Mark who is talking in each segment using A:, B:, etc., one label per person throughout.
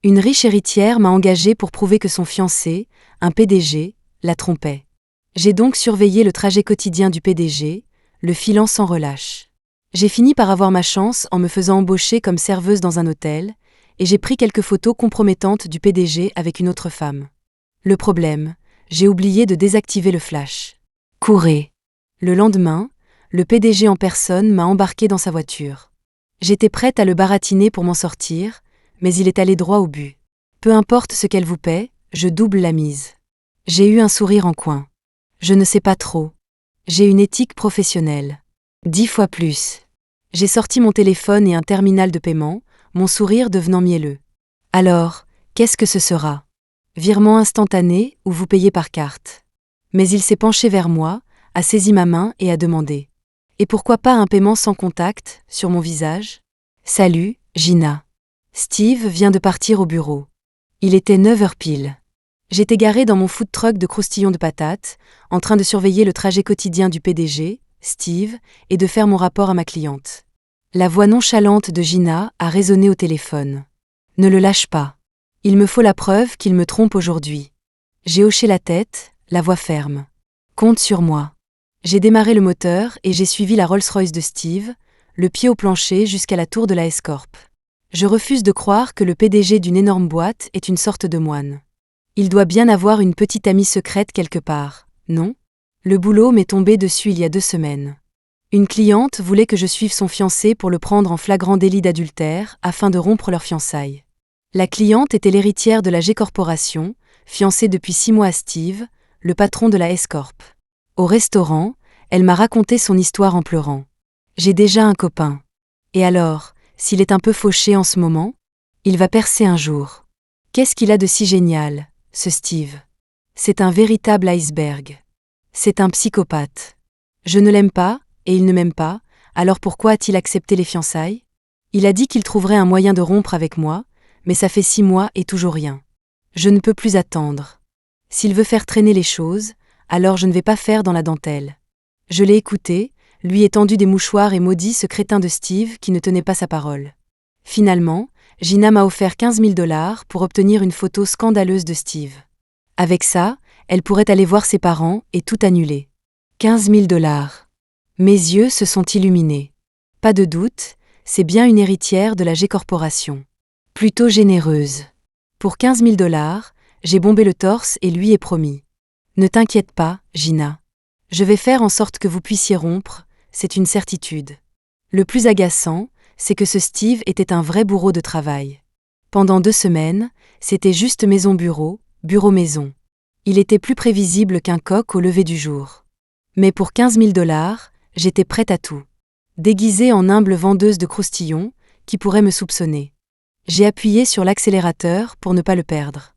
A: Une riche héritière m'a engagée pour prouver que son fiancé, un PDG, la trompait. J'ai donc surveillé le trajet quotidien du PDG, le filant sans relâche. J'ai fini par avoir ma chance en me faisant embaucher comme serveuse dans un hôtel, et j'ai pris quelques photos compromettantes du PDG avec une autre femme. Le problème, j'ai oublié de désactiver le flash. Courez. Le lendemain, le PDG en personne m'a embarqué dans sa voiture. J'étais prête à le baratiner pour m'en sortir, mais il est allé droit au but. Peu importe ce qu'elle vous paie, je double la mise. J'ai eu un sourire en coin. Je ne sais pas trop. J'ai une éthique professionnelle. 10 fois plus. J'ai sorti mon téléphone et un terminal de paiement, mon sourire devenant mielleux. Alors, qu'est-ce que ce sera ? Virement instantané ou vous payez par carte ? Mais il s'est penché vers moi, a saisi ma main et a demandé. Et pourquoi pas un paiement sans contact, sur mon visage ? Salut, Gina. Steve vient de partir au bureau. Il était 9h pile. J'étais garée dans mon food truck de croustillons de patates, en train de surveiller le trajet quotidien du PDG, Steve, et de faire mon rapport à ma cliente. La voix nonchalante de Gina a résonné au téléphone. Ne le lâche pas. Il me faut la preuve qu'il me trompe aujourd'hui. J'ai hoché la tête, la voix ferme. Compte sur moi. J'ai démarré le moteur et j'ai suivi la Rolls-Royce de Steve, le pied au plancher jusqu'à la tour de la S-Corp. Je refuse de croire que le PDG d'une énorme boîte est une sorte de moine. Il doit bien avoir une petite amie secrète quelque part, non ? Le boulot m'est tombé dessus il y a 2 semaines. Une cliente voulait que je suive son fiancé pour le prendre en flagrant délit d'adultère afin de rompre leurs fiançailles. La cliente était l'héritière de la G-Corporation, fiancée depuis 6 mois à Steve, le patron de la S-Corp. Au restaurant, elle m'a raconté son histoire en pleurant. J'ai déjà un copain. Et alors, s'il est un peu fauché en ce moment, il va percer un jour. Qu'est-ce qu'il a de si génial, ce Steve ? C'est un véritable iceberg. C'est un psychopathe. Je ne l'aime pas, et il ne m'aime pas, alors pourquoi a-t-il accepté les fiançailles ? Il a dit qu'il trouverait un moyen de rompre avec moi, mais ça fait 6 mois et toujours rien. Je ne peux plus attendre. S'il veut faire traîner les choses, alors je ne vais pas faire dans la dentelle. Je l'ai écouté, lui ai tendu des mouchoirs et maudit ce crétin de Steve qui ne tenait pas sa parole. Finalement, Gina m'a offert 15 000 $ pour obtenir une photo scandaleuse de Steve. Avec ça, elle pourrait aller voir ses parents et tout annuler. 15 000 $. Mes yeux se sont illuminés. Pas de doute, c'est bien une héritière de la G-Corporation. Plutôt généreuse. Pour 15 000 $, j'ai bombé le torse et lui ai promis. Ne t'inquiète pas, Gina. Je vais faire en sorte que vous puissiez rompre, c'est une certitude. Le plus agaçant, c'est que ce Steve était un vrai bourreau de travail. Pendant 2 semaines, c'était juste maison-bureau, bureau-maison. Il était plus prévisible qu'un coq au lever du jour. Mais pour 15 000 $, j'étais prête à tout. Déguisée en humble vendeuse de croustillons, qui pourrait me soupçonner. J'ai appuyé sur l'accélérateur pour ne pas le perdre.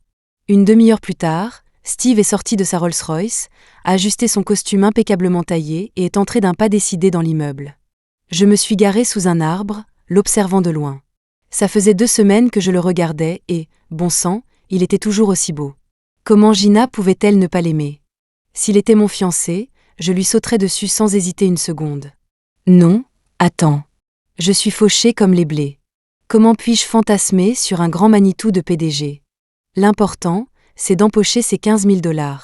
A: Une demi-heure plus tard, Steve est sorti de sa Rolls-Royce, a ajusté son costume impeccablement taillé et est entré d'un pas décidé dans l'immeuble. Je me suis garée sous un arbre, l'observant de loin. Ça faisait 2 semaines que je le regardais et, bon sang, il était toujours aussi beau. Comment Gina pouvait-elle ne pas l'aimer ? S'il était mon fiancé, je lui sauterais dessus sans hésiter une seconde. Non, attends. Je suis fauchée comme les blés. Comment puis-je fantasmer sur un grand Manitou de PDG ? L'important, c'est d'empocher ces 15 000 $.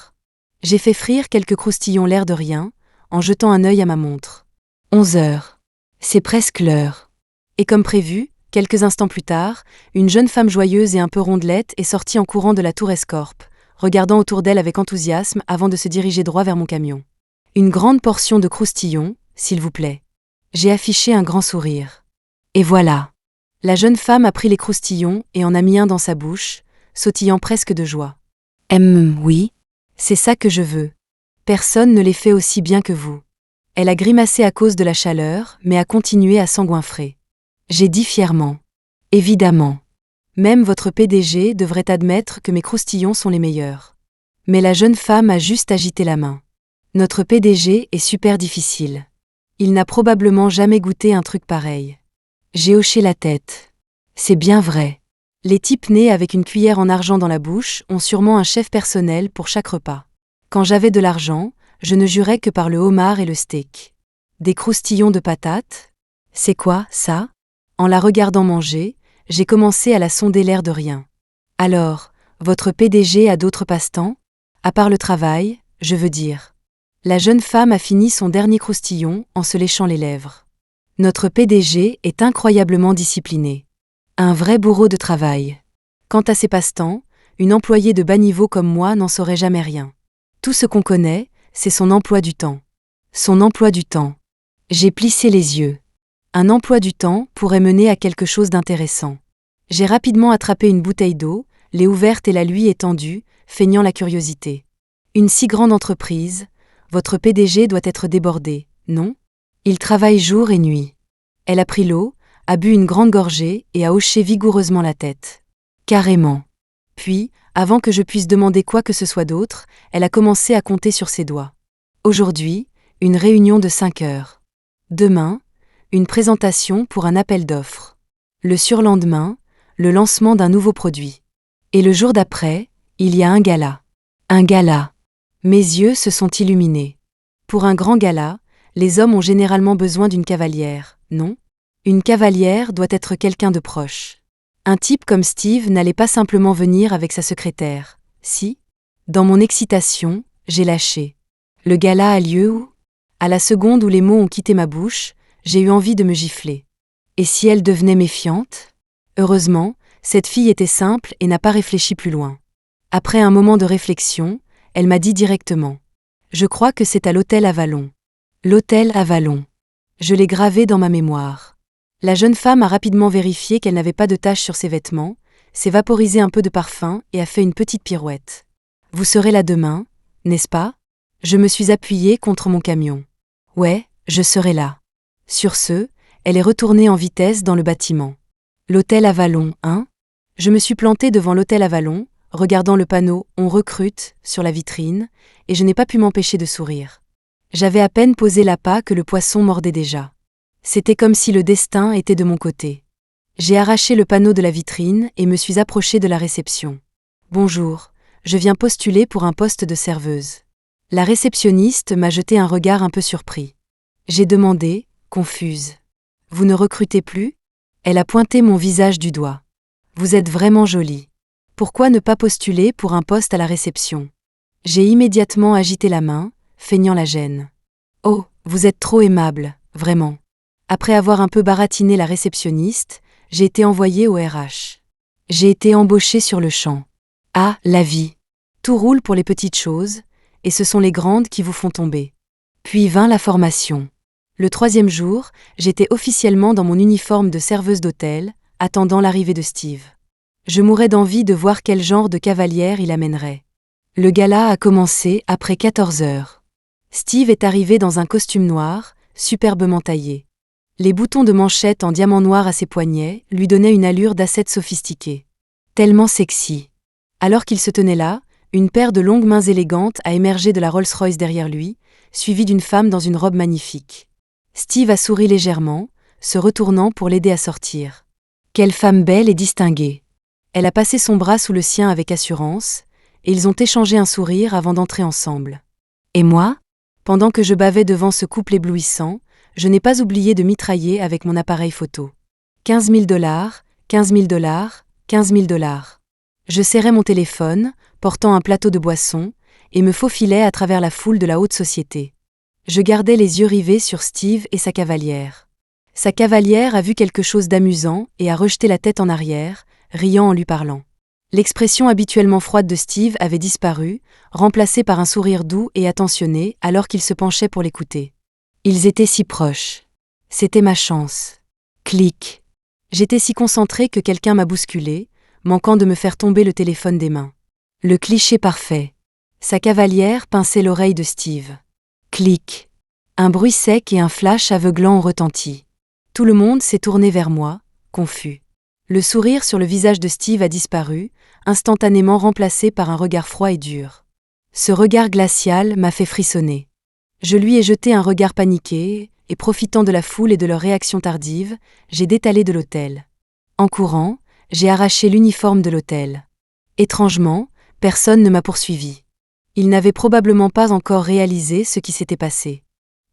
A: J'ai fait frire quelques croustillons l'air de rien, en jetant un œil à ma montre. 11 heures. C'est presque l'heure. Et comme prévu, quelques instants plus tard, une jeune femme joyeuse et un peu rondelette est sortie en courant de la tour S-Corp, regardant autour d'elle avec enthousiasme avant de se diriger droit vers mon camion. Une grande portion de croustillons, s'il vous plaît. J'ai affiché un grand sourire. Et voilà. La jeune femme a pris les croustillons et en a mis un dans sa bouche, sautillant presque de joie. Oui. C'est ça que je veux. Personne ne les fait aussi bien que vous. Elle a grimacé à cause de la chaleur, mais a continué à s'engouinfrer. J'ai dit fièrement. Évidemment. Même votre PDG devrait admettre que mes croustillons sont les meilleurs. Mais la jeune femme a juste agité la main. Notre PDG est super difficile. Il n'a probablement jamais goûté un truc pareil. J'ai hoché la tête. C'est bien vrai. Les types nés avec une cuillère en argent dans la bouche ont sûrement un chef personnel pour chaque repas. Quand j'avais de l'argent, je ne jurais que par le homard et le steak. Des croustillons de patates ? C'est quoi, ça ? En la regardant manger, j'ai commencé à la sonder l'air de rien. Alors, votre PDG a d'autres passe-temps? À part le travail, je veux dire. La jeune femme a fini son dernier croustillon en se léchant les lèvres. Notre PDG est incroyablement discipliné. Un vrai bourreau de travail. Quant à ses passe-temps, une employée de bas niveau comme moi n'en saurait jamais rien. Tout ce qu'on connaît, c'est son emploi du temps. Son emploi du temps. J'ai plissé les yeux. Un emploi du temps pourrait mener à quelque chose d'intéressant. J'ai rapidement attrapé une bouteille d'eau, l'ai ouverte et la lui étendue, feignant la curiosité. Une si grande entreprise, votre PDG doit être débordé, non? Il travaille jour et nuit. Elle a pris l'eau, a bu une grande gorgée et a hoché vigoureusement la tête. Carrément. Puis, avant que je puisse demander quoi que ce soit d'autre, elle a commencé à compter sur ses doigts. Aujourd'hui, une réunion de 5 heures. Demain, une présentation pour un appel d'offres. Le surlendemain, le lancement d'un nouveau produit. Et le jour d'après, il y a un gala. Un gala. Mes yeux se sont illuminés. Pour un grand gala, les hommes ont généralement besoin d'une cavalière, non? Une cavalière doit être quelqu'un de proche. Un type comme Steve n'allait pas simplement venir avec sa secrétaire, si? Dans mon excitation, j'ai lâché. Le gala a lieu où? À la seconde où les mots ont quitté ma bouche, j'ai eu envie de me gifler. Et si elle devenait méfiante? Heureusement, cette fille était simple et n'a pas réfléchi plus loin. Après un moment de réflexion, elle m'a dit directement. Je crois que c'est à l'hôtel Avalon. L'hôtel Avalon. Je l'ai gravé dans ma mémoire. La jeune femme a rapidement vérifié qu'elle n'avait pas de taches sur ses vêtements, s'est vaporisé un peu de parfum et a fait une petite pirouette. Vous serez là demain, n'est-ce pas? Je me suis appuyée contre mon camion. Ouais, je serai là. Sur ce, elle est retournée en vitesse dans le bâtiment. L'hôtel Avalon, hein? Je me suis plantée devant l'hôtel Avalon, regardant le panneau « On recrute » sur la vitrine, et je n'ai pas pu m'empêcher de sourire. J'avais à peine posé l'appât que le poisson mordait déjà. C'était comme si le destin était de mon côté. J'ai arraché le panneau de la vitrine et me suis approchée de la réception. « Bonjour, je viens postuler pour un poste de serveuse. » La réceptionniste m'a jeté un regard un peu surpris. J'ai demandé, confuse. « Vous ne recrutez plus ?» Elle a pointé mon visage du doigt. « Vous êtes vraiment jolie. Pourquoi ne pas postuler pour un poste à la réception ?» J'ai immédiatement agité la main, feignant la gêne. « Oh, vous êtes trop aimable, vraiment. » Après avoir un peu baratiné la réceptionniste, j'ai été envoyée au RH. J'ai été embauchée sur le champ. Ah, la vie. Tout roule pour les petites choses, et ce sont les grandes qui vous font tomber. Puis vint la formation. Le 3e jour, j'étais officiellement dans mon uniforme de serveuse d'hôtel, attendant l'arrivée de Steve. Je mourais d'envie de voir quel genre de cavalière il amènerait. Le gala a commencé après 14 heures. Steve est arrivé dans un costume noir, superbement taillé. Les boutons de manchette en diamant noir à ses poignets lui donnaient une allure d'ascète sophistiqué. Tellement sexy. Alors qu'il se tenait là, une paire de longues mains élégantes a émergé de la Rolls-Royce derrière lui, suivie d'une femme dans une robe magnifique. Steve a souri légèrement, se retournant pour l'aider à sortir. Quelle femme belle et distinguée. Elle a passé son bras sous le sien avec assurance, et ils ont échangé un sourire avant d'entrer ensemble. Et moi? Pendant que je bavais devant ce couple éblouissant, je n'ai pas oublié de mitrailler avec mon appareil photo. 15 000 $, 15 000 $, 15 000 $. Je serrais mon téléphone, portant un plateau de boissons, et me faufilais à travers la foule de la haute société. Je gardais les yeux rivés sur Steve et sa cavalière. Sa cavalière a vu quelque chose d'amusant et a rejeté la tête en arrière, riant en lui parlant. L'expression habituellement froide de Steve avait disparu, remplacée par un sourire doux et attentionné alors qu'il se penchait pour l'écouter. Ils étaient si proches. C'était ma chance. Clic. J'étais si concentrée que quelqu'un m'a bousculée, manquant de me faire tomber le téléphone des mains. Le cliché parfait. Sa cavalière pinçait l'oreille de Steve. Clic. Un bruit sec et un flash aveuglant ont retenti. Tout le monde s'est tourné vers moi, confus. Le sourire sur le visage de Steve a disparu, instantanément remplacé par un regard froid et dur. Ce regard glacial m'a fait frissonner. Je lui ai jeté un regard paniqué, et profitant de la foule et de leur réaction tardive, j'ai détalé de l'hôtel. En courant, j'ai arraché l'uniforme de l'hôtel. Étrangement, personne ne m'a poursuivi. Ils n'avaient probablement pas encore réalisé ce qui s'était passé.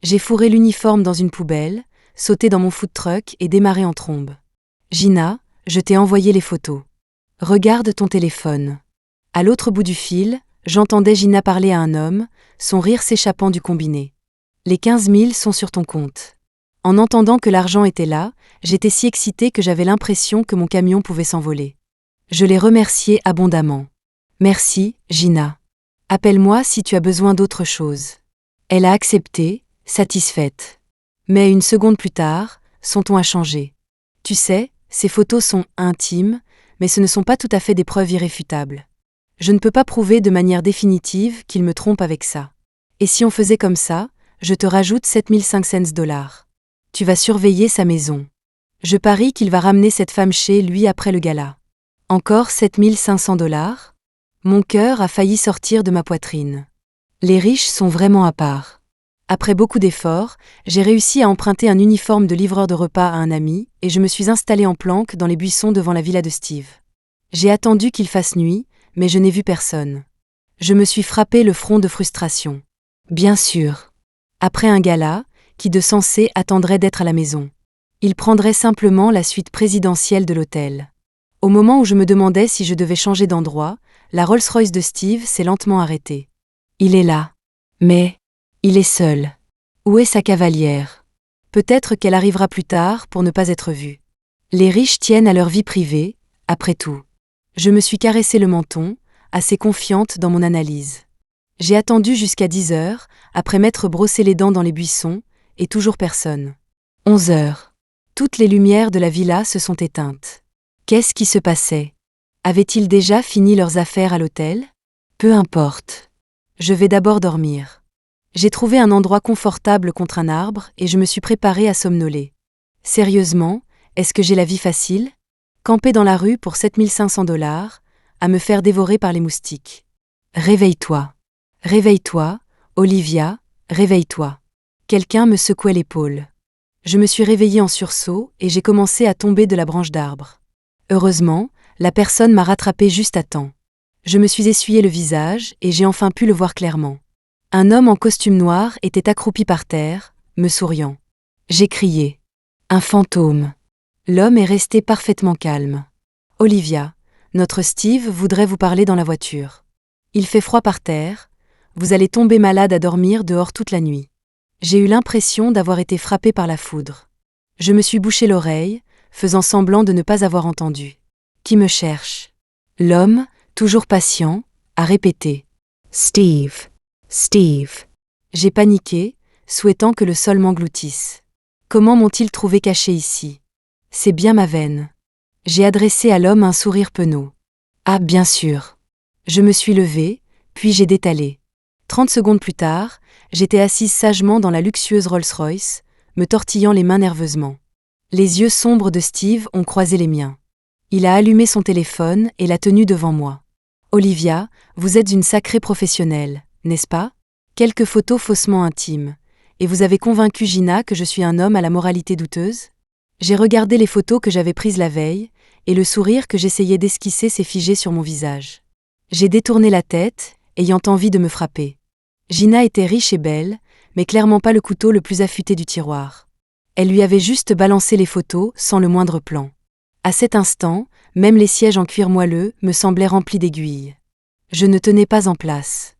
A: J'ai fourré l'uniforme dans une poubelle, sauté dans mon food truck et démarré en trombe. Gina, je t'ai envoyé les photos. Regarde ton téléphone. À l'autre bout du fil, j'entendais Gina parler à un homme, son rire s'échappant du combiné. Les 15 000 sont sur ton compte. En entendant que l'argent était là, j'étais si excitée que j'avais l'impression que mon camion pouvait s'envoler. Je l'ai remerciée abondamment. Merci, Gina. Appelle-moi si tu as besoin d'autre chose. Elle a accepté, satisfaite. Mais une seconde plus tard, son ton a changé. Tu sais, ces photos sont intimes, mais ce ne sont pas tout à fait des preuves irréfutables. Je ne peux pas prouver de manière définitive qu'il me trompe avec ça. Et si on faisait comme ça, je te rajoute 7500 $. Tu vas surveiller sa maison. Je parie qu'il va ramener cette femme chez lui après le gala. Encore 7500 $? Mon cœur a failli sortir de ma poitrine. Les riches sont vraiment à part. Après beaucoup d'efforts, j'ai réussi à emprunter un uniforme de livreur de repas à un ami et je me suis installée en planque dans les buissons devant la villa de Steve. J'ai attendu qu'il fasse nuit, mais je n'ai vu personne. Je me suis frappé le front de frustration. Bien sûr. Après un gala, qui de censé attendrait d'être à la maison. Il prendrait simplement la suite présidentielle de l'hôtel. Au moment où je me demandais si je devais changer d'endroit, la Rolls-Royce de Steve s'est lentement arrêtée. Il est là. Mais il est seul. Où est sa cavalière? Peut-être qu'elle arrivera plus tard pour ne pas être vue. Les riches tiennent à leur vie privée, après tout. Je me suis caressé le menton, assez confiante dans mon analyse. J'ai attendu jusqu'à 10 heures, après m'être brossé les dents dans les buissons, et toujours personne. 11 heures. Toutes les lumières de la villa se sont éteintes. Qu'est-ce qui se passait? Avaient-ils déjà fini leurs affaires à l'hôtel? Peu importe. Je vais d'abord dormir. J'ai trouvé un endroit confortable contre un arbre et je me suis préparée à somnoler. Sérieusement, est-ce que j'ai la vie facile? Camper dans la rue pour 7500 $, à me faire dévorer par les moustiques. Réveille-toi. Réveille-toi, Olivia, réveille-toi. Quelqu'un me secouait l'épaule. Je me suis réveillée en sursaut et j'ai commencé à tomber de la branche d'arbre. Heureusement, la personne m'a rattrapée juste à temps. Je me suis essuyé le visage et j'ai enfin pu le voir clairement. Un homme en costume noir était accroupi par terre, me souriant. J'ai crié. Un fantôme. L'homme est resté parfaitement calme. Olivia, notre Steve voudrait vous parler dans la voiture. Il fait froid par terre, vous allez tomber malade à dormir dehors toute la nuit. J'ai eu l'impression d'avoir été frappée par la foudre. Je me suis bouché l'oreille, faisant semblant de ne pas avoir entendu. Qui me cherche? L'homme, toujours patient, a répété. Steve. Steve. J'ai paniqué, souhaitant que le sol m'engloutisse. Comment m'ont-ils trouvé caché ici? C'est bien ma veine. J'ai adressé à l'homme un sourire penaud. Ah, bien sûr. Je me suis levée, puis j'ai détalé. 30 secondes plus tard, j'étais assise sagement dans la luxueuse Rolls-Royce, me tortillant les mains nerveusement. Les yeux sombres de Steve ont croisé les miens. Il a allumé son téléphone et l'a tenu devant moi. Olivia, vous êtes une sacrée professionnelle, n'est-ce pas? Quelques photos faussement intimes. Et vous avez convaincu Gina que je suis un homme à la moralité douteuse? J'ai regardé les photos que j'avais prises la veille, et le sourire que j'essayais d'esquisser s'est figé sur mon visage. J'ai détourné la tête, ayant envie de me frapper. Gina était riche et belle, mais clairement pas le couteau le plus affûté du tiroir. Elle lui avait juste balancé les photos sans le moindre plan. À cet instant, même les sièges en cuir moelleux me semblaient remplis d'aiguilles. Je ne tenais pas en place.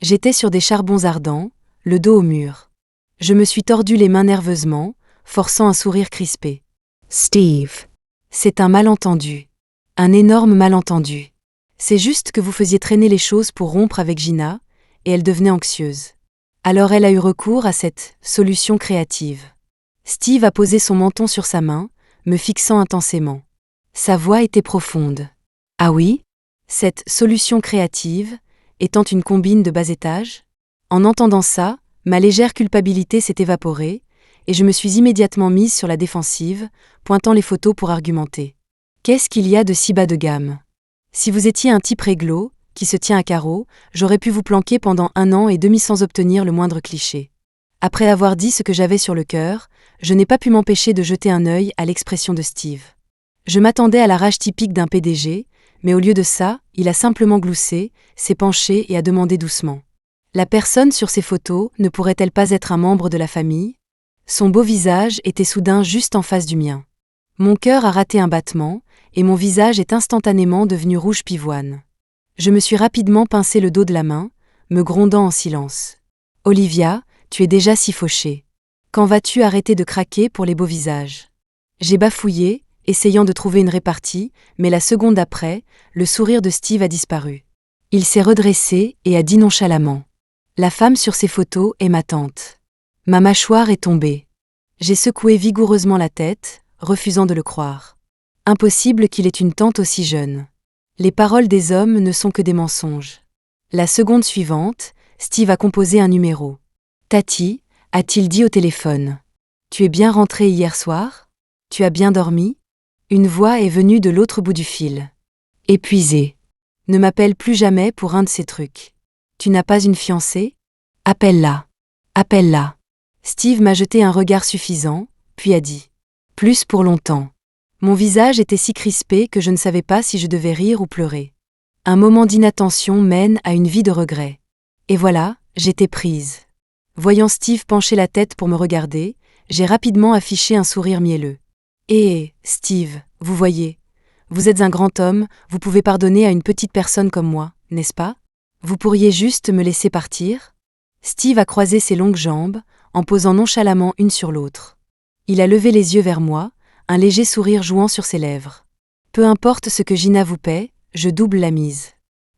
A: J'étais sur des charbons ardents, le dos au mur. Je me suis tordu les mains nerveusement, forçant un sourire crispé. Steve. C'est un malentendu. Un énorme malentendu. C'est juste que vous faisiez traîner les choses pour rompre avec Gina, et elle devenait anxieuse. Alors elle a eu recours à cette solution créative. Steve a posé son menton sur sa main, me fixant intensément. Sa voix était profonde. Ah oui? Cette solution créative, étant une combine de bas étage? En entendant ça, ma légère culpabilité s'est évaporée, et je me suis immédiatement mise sur la défensive, pointant les photos pour argumenter. Qu'est-ce qu'il y a de si bas de gamme? Si vous étiez un type réglo, qui se tient à carreau, j'aurais pu vous planquer pendant 1 an et demi sans obtenir le moindre cliché. Après avoir dit ce que j'avais sur le cœur, je n'ai pas pu m'empêcher de jeter un œil à l'expression de Steve. Je m'attendais à la rage typique d'un PDG, mais au lieu de ça, il a simplement gloussé, s'est penché et a demandé doucement. La personne sur ces photos ne pourrait-elle pas être un membre de la famille? Son beau visage était soudain juste en face du mien. Mon cœur a raté un battement, et mon visage est instantanément devenu rouge pivoine. Je me suis rapidement pincé le dos de la main, me grondant en silence. « Olivia, tu es déjà si fauchée. Quand vas-tu arrêter de craquer pour les beaux visages ?» J'ai bafouillé, essayant de trouver une répartie, mais la seconde après, le sourire de Steve a disparu. Il s'est redressé et a dit nonchalamment. « La femme sur ces photos est ma tante. » Ma mâchoire est tombée. J'ai secoué vigoureusement la tête, refusant de le croire. Impossible qu'il ait une tante aussi jeune. Les paroles des hommes ne sont que des mensonges. La seconde suivante, Steve a composé un numéro. « Tati », a-t-il dit au téléphone. « Tu es bien rentrée hier soir ? Tu as bien dormi ?» Une voix est venue de l'autre bout du fil. « Épuisée. Ne m'appelle plus jamais pour un de ces trucs. Tu n'as pas une fiancée ? Appelle-la. Appelle-la. » Steve m'a jeté un regard suffisant, puis a dit. « Plus pour longtemps. » Mon visage était si crispé que je ne savais pas si je devais rire ou pleurer. Un moment d'inattention mène à une vie de regret. Et voilà, j'étais prise. Voyant Steve pencher la tête pour me regarder, j'ai rapidement affiché un sourire mielleux. « Eh, Steve, vous voyez, vous êtes un grand homme, vous pouvez pardonner à une petite personne comme moi, n'est-ce pas ? Vous pourriez juste me laisser partir ?» Steve a croisé ses longues jambes, en posant nonchalamment une sur l'autre. Il a levé les yeux vers moi, un léger sourire jouant sur ses lèvres. « Peu importe ce que Gina vous paie, je double la mise. »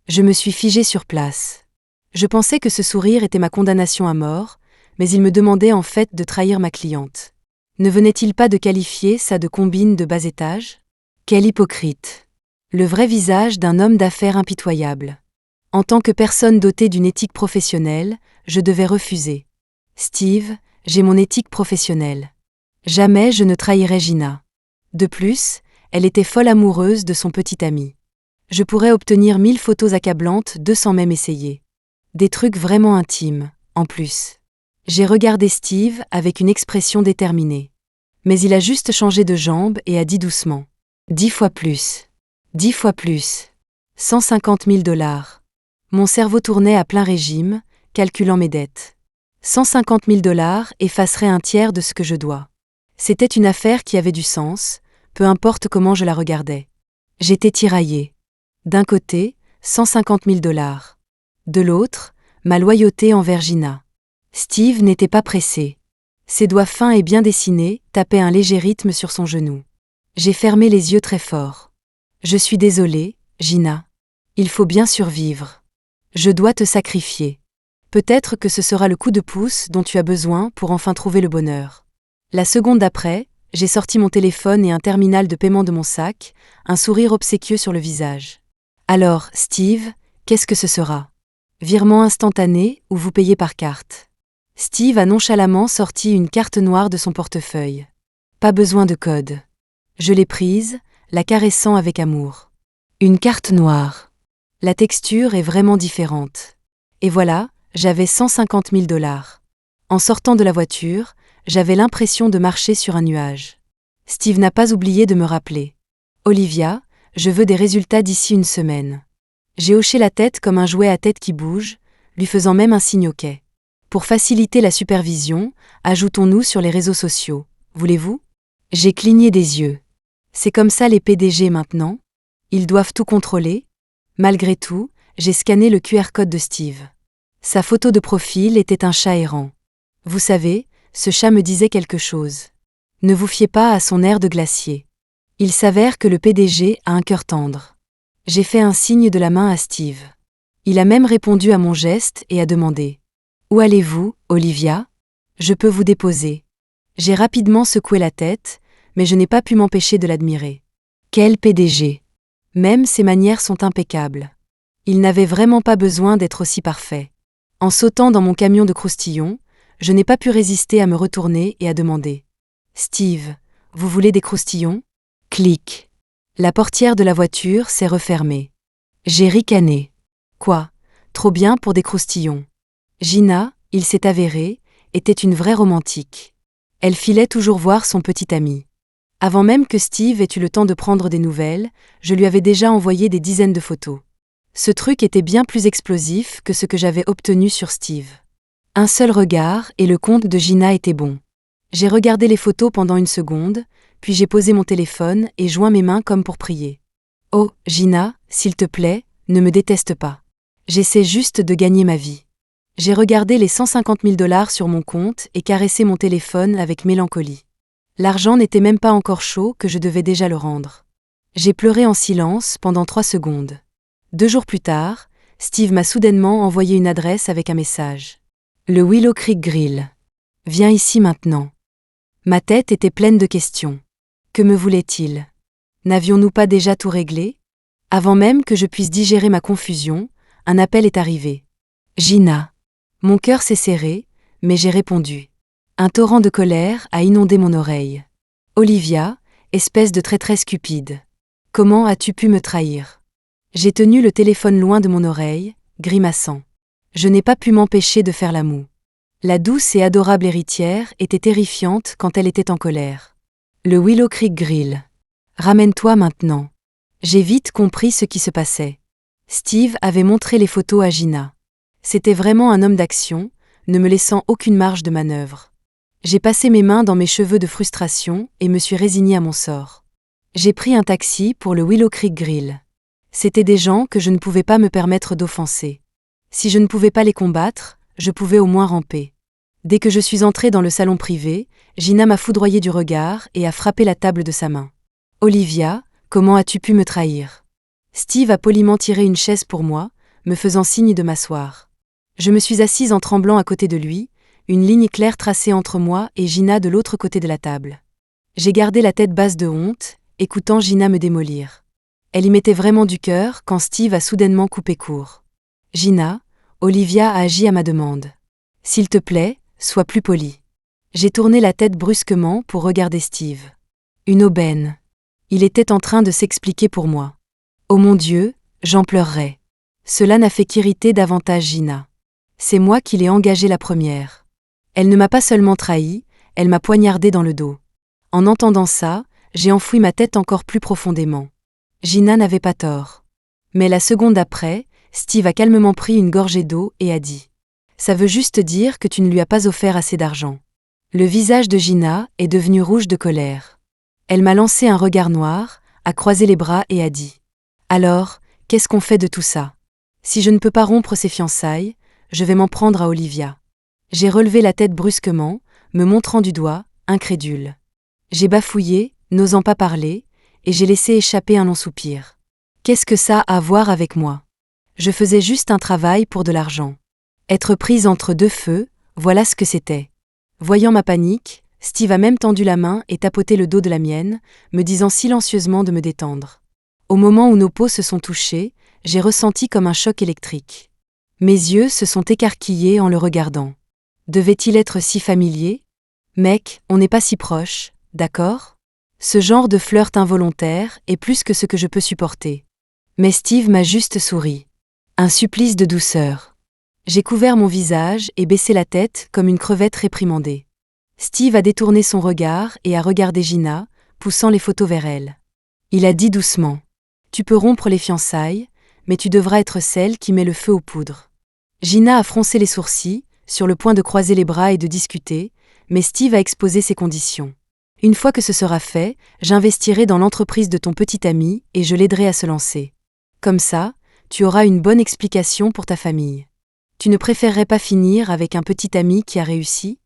A: Je me suis figée sur place. Je pensais que ce sourire était ma condamnation à mort, mais il me demandait en fait de trahir ma cliente. Ne venait-il pas de qualifier ça de combine de bas étage ? Quel hypocrite ! Le vrai visage d'un homme d'affaires impitoyable. En tant que personne dotée d'une éthique professionnelle, je devais refuser. « Steve, j'ai mon éthique professionnelle. Jamais je ne trahirai Gina. » De plus, elle était folle amoureuse de son petit ami. Je pourrais obtenir 1000 photos accablantes sans même essayer. Des trucs vraiment intimes, en plus. J'ai regardé Steve avec une expression déterminée. Mais il a juste changé de jambe et a dit doucement. 10 fois plus. 10 fois plus. 150 000 $. Mon cerveau tournait à plein régime, calculant mes dettes. 150 000 $ effacerait un tiers de ce que je dois. C'était une affaire qui avait du sens, peu importe comment je la regardais. J'étais tiraillée. D'un côté, 150 000 $. De l'autre, ma loyauté envers Gina. Steve n'était pas pressé. Ses doigts fins et bien dessinés tapaient un léger rythme sur son genou. J'ai fermé les yeux très fort. « Je suis désolée, Gina. Il faut bien survivre. Je dois te sacrifier. Peut-être que ce sera le coup de pouce dont tu as besoin pour enfin trouver le bonheur. » La seconde d'après, j'ai sorti mon téléphone et un terminal de paiement de mon sac, un sourire obséquieux sur le visage. « Alors, Steve, qu'est-ce que ce sera ? Virement instantané ou vous payez par carte ?» Steve a nonchalamment sorti une carte noire de son portefeuille. Pas besoin de code. Je l'ai prise, la caressant avec amour. Une carte noire. La texture est vraiment différente. Et voilà, j'avais 150 000 $. En sortant de la voiture, j'avais l'impression de marcher sur un nuage. Steve n'a pas oublié de me rappeler. « Olivia, je veux des résultats d'ici une semaine. » J'ai hoché la tête comme un jouet à tête qui bouge, lui faisant même un signe OK. Pour faciliter la supervision, ajoutons-nous sur les réseaux sociaux, voulez-vous ? J'ai cligné des yeux. C'est comme ça les PDG maintenant ? Ils doivent tout contrôler ? Malgré tout, j'ai scanné le QR code de Steve. Sa photo de profil était un chat errant. Vous savez, ce chat me disait quelque chose. Ne vous fiez pas à son air de glacier. Il s'avère que le PDG a un cœur tendre. J'ai fait un signe de la main à Steve. Il a même répondu à mon geste et a demandé. « Où allez-vous, Olivia ? Je peux vous déposer. » J'ai rapidement secoué la tête, mais je n'ai pas pu m'empêcher de l'admirer. Quel PDG ! Même ses manières sont impeccables. Il n'avait vraiment pas besoin d'être aussi parfait. En sautant dans mon camion de croustillons, je n'ai pas pu résister à me retourner et à demander. « Steve, vous voulez des croustillons ? » Clic. La portière de la voiture s'est refermée. J'ai ricané. Quoi ? Trop bien pour des croustillons. Gina, il s'est avéré, était une vraie romantique. Elle filait toujours voir son petit ami. Avant même que Steve ait eu le temps de prendre des nouvelles, je lui avais déjà envoyé des dizaines de photos. Ce truc était bien plus explosif que ce que j'avais obtenu sur Steve. Un seul regard et le compte de Gina était bon. J'ai regardé les photos pendant une seconde, puis j'ai posé mon téléphone et joint mes mains comme pour prier. Oh, Gina, s'il te plaît, ne me déteste pas. J'essaie juste de gagner ma vie. J'ai regardé les 150 000 $ sur mon compte et caressé mon téléphone avec mélancolie. L'argent n'était même pas encore chaud que je devais déjà le rendre. J'ai pleuré en silence pendant 3 secondes. 2 jours plus tard, Steve m'a soudainement envoyé une adresse avec un message. Le Willow Creek Grill. Viens ici maintenant. Ma tête était pleine de questions. Que me voulait-il? N'avions-nous pas déjà tout réglé? Avant même que je puisse digérer ma confusion, un appel est arrivé. Gina. Mon cœur s'est serré, mais j'ai répondu. Un torrent de colère a inondé mon oreille. Olivia, espèce de traîtresse cupide. Comment as-tu pu me trahir? J'ai tenu le téléphone loin de mon oreille, grimaçant. Je n'ai pas pu m'empêcher de faire la moue. La douce et adorable héritière était terrifiante quand elle était en colère. Le Willow Creek Grill. Ramène-toi maintenant. J'ai vite compris ce qui se passait. Steve avait montré les photos à Gina. C'était vraiment un homme d'action, ne me laissant aucune marge de manœuvre. J'ai passé mes mains dans mes cheveux de frustration et me suis résignée à mon sort. J'ai pris un taxi pour le Willow Creek Grill. C'étaient des gens que je ne pouvais pas me permettre d'offenser. Si je ne pouvais pas les combattre, je pouvais au moins ramper. Dès que je suis entrée dans le salon privé, Gina m'a foudroyé du regard et a frappé la table de sa main. Olivia, comment as-tu pu me trahir? Steve a poliment tiré une chaise pour moi, me faisant signe de m'asseoir. Je me suis assise en tremblant à côté de lui, une ligne claire tracée entre moi et Gina de l'autre côté de la table. J'ai gardé la tête basse de honte, écoutant Gina me démolir. Elle y mettait vraiment du cœur quand Steve a soudainement coupé court. Gina, Olivia a agi à ma demande. S'il te plaît, sois plus polie. J'ai tourné la tête brusquement pour regarder Steve. Une aubaine. Il était en train de s'expliquer pour moi. Oh mon Dieu, j'en pleurerais. Cela n'a fait qu'irriter davantage Gina. C'est moi qui l'ai engagée la première. Elle ne m'a pas seulement trahi, elle m'a poignardé dans le dos. En entendant ça, j'ai enfoui ma tête encore plus profondément. Gina n'avait pas tort. Mais la seconde après, Steve a calmement pris une gorgée d'eau et a dit « Ça veut juste dire que tu ne lui as pas offert assez d'argent. » Le visage de Gina est devenu rouge de colère. Elle m'a lancé un regard noir, a croisé les bras et a dit « Alors, qu'est-ce qu'on fait de tout ça? Si je ne peux pas rompre ces fiançailles, je vais m'en prendre à Olivia. » J'ai relevé la tête brusquement, me montrant du doigt, incrédule. J'ai bafouillé, n'osant pas parler, et j'ai laissé échapper un long soupir. Qu'est-ce que ça a à voir avec moi? Je faisais juste un travail pour de l'argent. Être prise entre deux feux, voilà ce que c'était. Voyant ma panique, Steve a même tendu la main et tapoté le dos de la mienne, me disant silencieusement de me détendre. Au moment où nos peaux se sont touchées, j'ai ressenti comme un choc électrique. Mes yeux se sont écarquillés en le regardant. Devait-il être si familier? Mec, on n'est pas si proches, d'accord? Ce genre de flirt involontaire est plus que ce que je peux supporter. Mais Steve m'a juste souri. Un supplice de douceur. J'ai couvert mon visage et baissé la tête comme une crevette réprimandée. Steve a détourné son regard et a regardé Gina, poussant les photos vers elle. Il a dit doucement « Tu peux rompre les fiançailles, mais tu devras être celle qui met le feu aux poudres. » Gina a froncé les sourcils, sur le point de croiser les bras et de discuter, mais Steve a exposé ses conditions. Une fois que ce sera fait, j'investirai dans l'entreprise de ton petit ami et je l'aiderai à se lancer. Comme ça, tu auras une bonne explication pour ta famille. Tu ne préférerais pas finir avec un petit ami qui a réussi?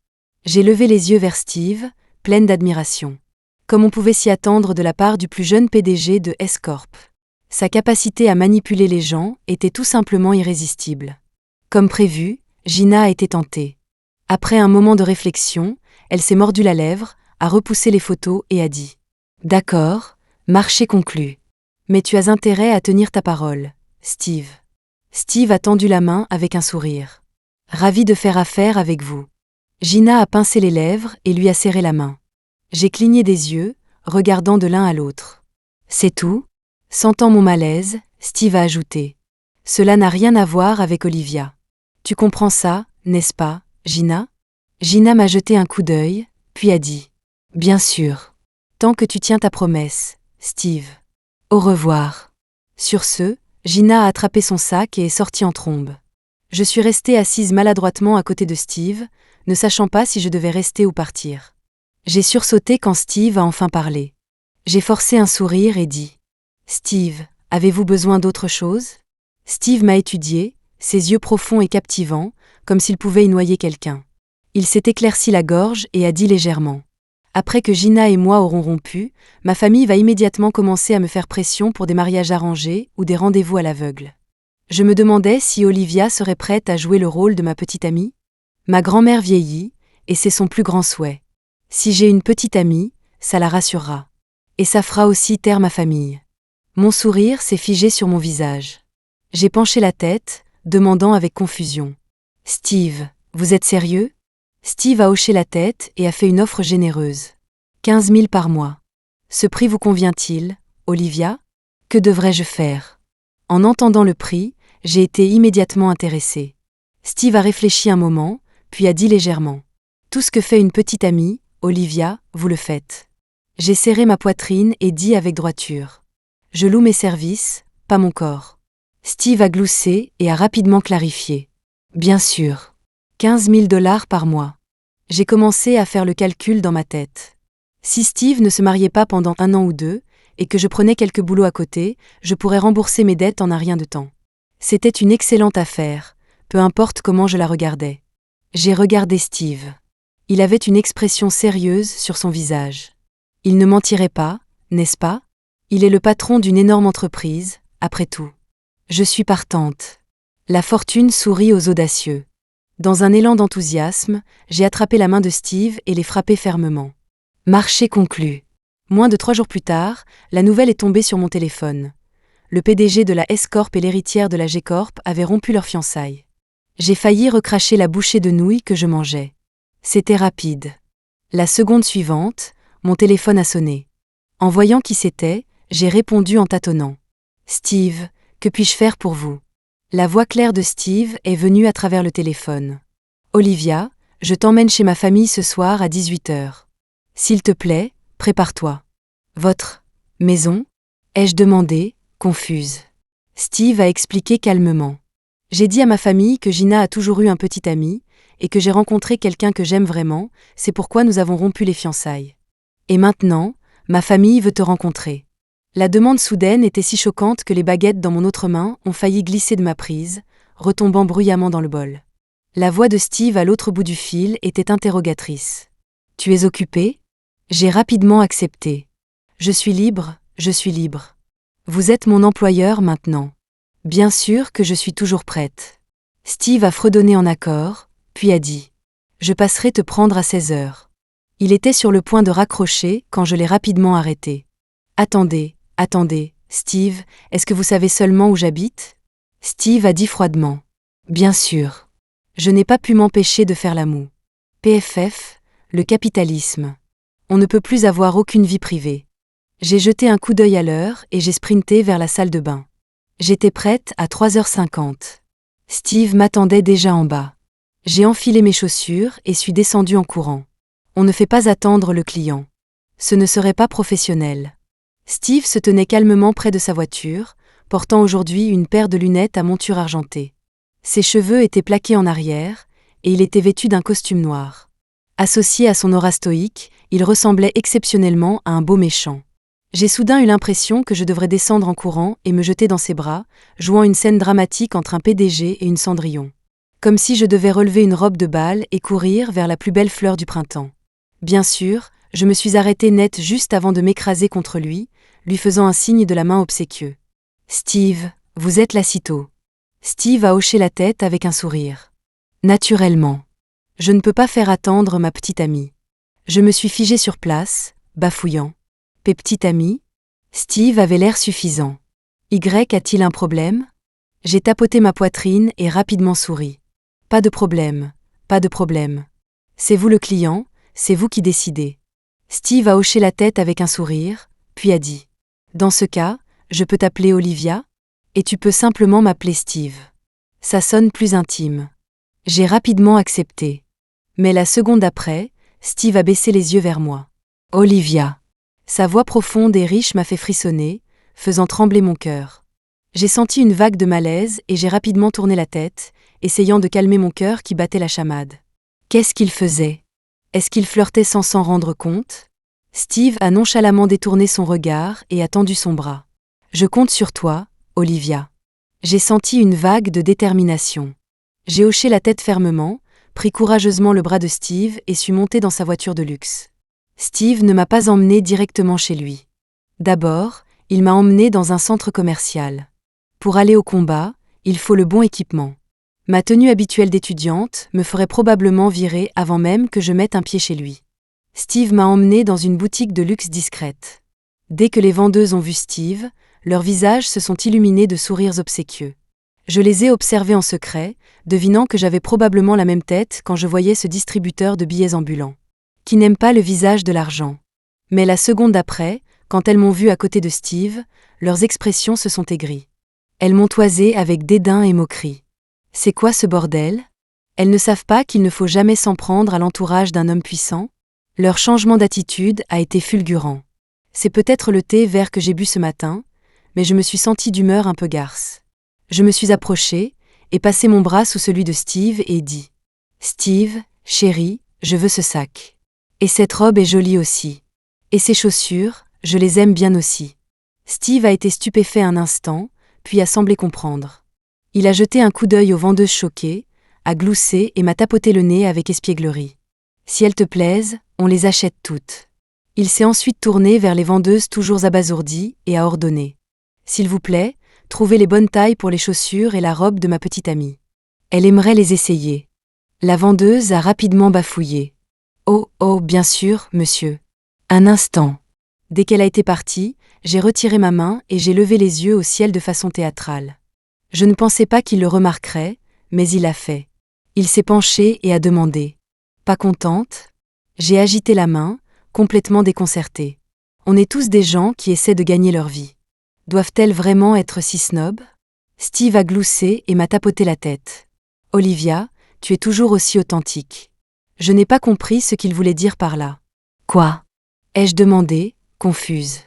A: J'ai levé les yeux vers Steve, pleine d'admiration. Comme on pouvait s'y attendre de la part du plus jeune PDG de S-Corp. Sa capacité à manipuler les gens était tout simplement irrésistible. Comme prévu, Gina a été tentée. Après un moment de réflexion, elle s'est mordu la lèvre, a repoussé les photos et a dit « D'accord, marché conclu. Mais tu as intérêt à tenir ta parole, Steve. » Steve a tendu la main avec un sourire. « Ravi de faire affaire avec vous. » Gina a pincé les lèvres et lui a serré la main. J'ai cligné des yeux, regardant de l'un à l'autre. « C'est tout ?» Sentant mon malaise, Steve a ajouté « Cela n'a rien à voir avec Olivia. Tu comprends ça, n'est-ce pas, Gina ?» Gina m'a jeté un coup d'œil, puis a dit « Bien sûr. Tant que tu tiens ta promesse, Steve. Au revoir. » Sur ce, Gina a attrapé son sac et est sortie en trombe. Je suis restée assise maladroitement à côté de Steve, ne sachant pas si je devais rester ou partir. J'ai sursauté quand Steve a enfin parlé. J'ai forcé un sourire et dit « Steve, avez-vous besoin d'autre chose ?» Steve m'a étudié, ses yeux profonds et captivants, comme s'il pouvait y noyer quelqu'un. Il s'est éclairci la gorge et a dit légèrement « Après que Gina et moi aurons rompu, ma famille va immédiatement commencer à me faire pression pour des mariages arrangés ou des rendez-vous à l'aveugle. » Je me demandais si Olivia serait prête à jouer le rôle de ma petite amie. Ma grand-mère vieillit, et c'est son plus grand souhait. Si j'ai une petite amie, ça la rassurera. Et ça fera aussi taire ma famille. Mon sourire s'est figé sur mon visage. J'ai penché la tête, demandant avec confusion. « Steve, vous êtes sérieux ?» Steve a hoché la tête et a fait une offre généreuse. 15 000 par mois. Ce prix vous convient-il, Olivia ? Que devrais-je faire ? En entendant le prix, j'ai été immédiatement intéressée. Steve a réfléchi un moment, puis a dit légèrement. « Tout ce que fait une petite amie, Olivia, vous le faites. » J'ai serré ma poitrine et dit avec droiture. « Je loue mes services, pas mon corps. » Steve a gloussé et a rapidement clarifié. « Bien sûr. 15 000 $ par mois. » J'ai commencé à faire le calcul dans ma tête. Si Steve ne se mariait pas pendant 1 an ou 2, et que je prenais quelques boulots à côté, je pourrais rembourser mes dettes en un rien de temps. C'était une excellente affaire, peu importe comment je la regardais. J'ai regardé Steve. Il avait une expression sérieuse sur son visage. Il ne mentirait pas, n'est-ce pas ? Il est le patron d'une énorme entreprise, après tout. Je suis partante. La fortune sourit aux audacieux. Dans un élan d'enthousiasme, j'ai attrapé la main de Steve et l'ai frappé fermement. Marché conclu. Moins de 3 jours plus tard, la nouvelle est tombée sur mon téléphone. Le PDG de la S-Corp et l'héritière de la G-Corp avaient rompu leurs fiançailles. J'ai failli recracher la bouchée de nouilles que je mangeais. C'était rapide. La seconde suivante, mon téléphone a sonné. En voyant qui c'était, j'ai répondu en tâtonnant. « Steve, que puis-je faire pour vous ?» La voix claire de Steve est venue à travers le téléphone. « Olivia, je t'emmène chez ma famille ce soir à 18 h. S'il te plaît, prépare-toi. »« Votre maison ?» ai-je demandé, confuse. Steve a expliqué calmement. « J'ai dit à ma famille que Gina a toujours eu un petit ami, et que j'ai rencontré quelqu'un que j'aime vraiment, c'est pourquoi nous avons rompu les fiançailles. Et maintenant, ma famille veut te rencontrer. » La demande soudaine était si choquante que les baguettes dans mon autre main ont failli glisser de ma prise, retombant bruyamment dans le bol. La voix de Steve à l'autre bout du fil était interrogatrice. « Tu es occupé ?» J'ai rapidement accepté. « Je suis libre, je suis libre. Vous êtes mon employeur maintenant. Bien sûr que je suis toujours prête. » Steve a fredonné en accord, puis a dit « Je passerai te prendre à 16 h. » Il était sur le point de raccrocher quand je l'ai rapidement arrêté. « Attendez, Steve, est-ce que vous savez seulement où j'habite ?» Steve a dit froidement. « Bien sûr. Je n'ai pas pu m'empêcher de faire la moue. PFF, le capitalisme. On ne peut plus avoir aucune vie privée. » J'ai jeté un coup d'œil à l'heure et j'ai sprinté vers la salle de bain. J'étais prête à 3 h 50. Steve m'attendait déjà en bas. J'ai enfilé mes chaussures et suis descendue en courant. On ne fait pas attendre le client. Ce ne serait pas professionnel. Steve se tenait calmement près de sa voiture, portant aujourd'hui une paire de lunettes à monture argentée. Ses cheveux étaient plaqués en arrière, et il était vêtu d'un costume noir. Associé à son aura stoïque, il ressemblait exceptionnellement à un beau méchant. J'ai soudain eu l'impression que je devrais descendre en courant et me jeter dans ses bras, jouant une scène dramatique entre un PDG et une Cendrillon. Comme si je devais relever une robe de bal et courir vers la plus belle fleur du printemps. Bien sûr, je me suis arrêtée net juste avant de m'écraser contre lui faisant un signe de la main obséquieux. « Steve, vous êtes là si tôt. » Steve a hoché la tête avec un sourire. « Naturellement. Je ne peux pas faire attendre ma petite amie. » Je me suis figée sur place, bafouillant. « Petite amie ?» Steve avait l'air suffisant. « Y a-t-il un problème ?» J'ai tapoté ma poitrine et rapidement souri. « Pas de problème, pas de problème. C'est vous le client, c'est vous qui décidez. » Steve a hoché la tête avec un sourire, puis a dit « Dans ce cas, je peux t'appeler Olivia ? Et tu peux simplement m'appeler Steve. Ça sonne plus intime. » J'ai rapidement accepté. Mais la seconde après, Steve a baissé les yeux vers moi. « Olivia !» Sa voix profonde et riche m'a fait frissonner, faisant trembler mon cœur. J'ai senti une vague de malaise et j'ai rapidement tourné la tête, essayant de calmer mon cœur qui battait la chamade. Qu'est-ce qu'il faisait ? Est-ce qu'il flirtait sans s'en rendre compte? Steve a nonchalamment détourné son regard et a tendu son bras. Je compte sur toi, Olivia. J'ai senti une vague de détermination. J'ai hoché la tête fermement, pris courageusement le bras de Steve et suis monté dans sa voiture de luxe. Steve ne m'a pas emmené directement chez lui. D'abord, il m'a emmené dans un centre commercial. Pour aller au combat, il faut le bon équipement. Ma tenue habituelle d'étudiante me ferait probablement virer avant même que je mette un pied chez lui. Steve m'a emmené dans une boutique de luxe discrète. Dès que les vendeuses ont vu Steve, leurs visages se sont illuminés de sourires obséquieux. Je les ai observés en secret, devinant que j'avais probablement la même tête quand je voyais ce distributeur de billets ambulants. Qui n'aime pas le visage de l'argent. Mais la seconde d'après, quand elles m'ont vu à côté de Steve, leurs expressions se sont aigries. Elles m'ont toisé avec dédain et moquerie. C'est quoi ce bordel? Elles ne savent pas qu'il ne faut jamais s'en prendre à l'entourage d'un homme puissant? Leur changement d'attitude a été fulgurant. C'est peut-être le thé vert que j'ai bu ce matin, mais je me suis sentie d'humeur un peu garce. Je me suis approchée et passé mon bras sous celui de Steve et dit « Steve, chéri, je veux ce sac. Et cette robe est jolie aussi. Et ces chaussures, je les aime bien aussi. » Steve a été stupéfait un instant, puis a semblé comprendre. Il a jeté un coup d'œil aux vendeuses choquées, a gloussé et m'a tapoté le nez avec espièglerie. « Si elles te plaisent, on les achète toutes. » Il s'est ensuite tourné vers les vendeuses toujours abasourdies et a ordonné. « S'il vous plaît, trouvez les bonnes tailles pour les chaussures et la robe de ma petite amie. Elle aimerait les essayer. » La vendeuse a rapidement bafouillé. « Oh, bien sûr, monsieur. » Un instant. Dès qu'elle a été partie, j'ai retiré ma main et j'ai levé les yeux au ciel de façon théâtrale. Je ne pensais pas qu'il le remarquerait, mais il l'a fait. Il s'est penché et a demandé. « Pas contente ?» J'ai agité la main, complètement déconcertée. On est tous des gens qui essaient de gagner leur vie. Doivent-elles vraiment être si snobs? Steve a gloussé et m'a tapoté la tête. « Olivia, tu es toujours aussi authentique. » Je n'ai pas compris ce qu'il voulait dire par là. « Quoi ?» ai-je demandé, confuse.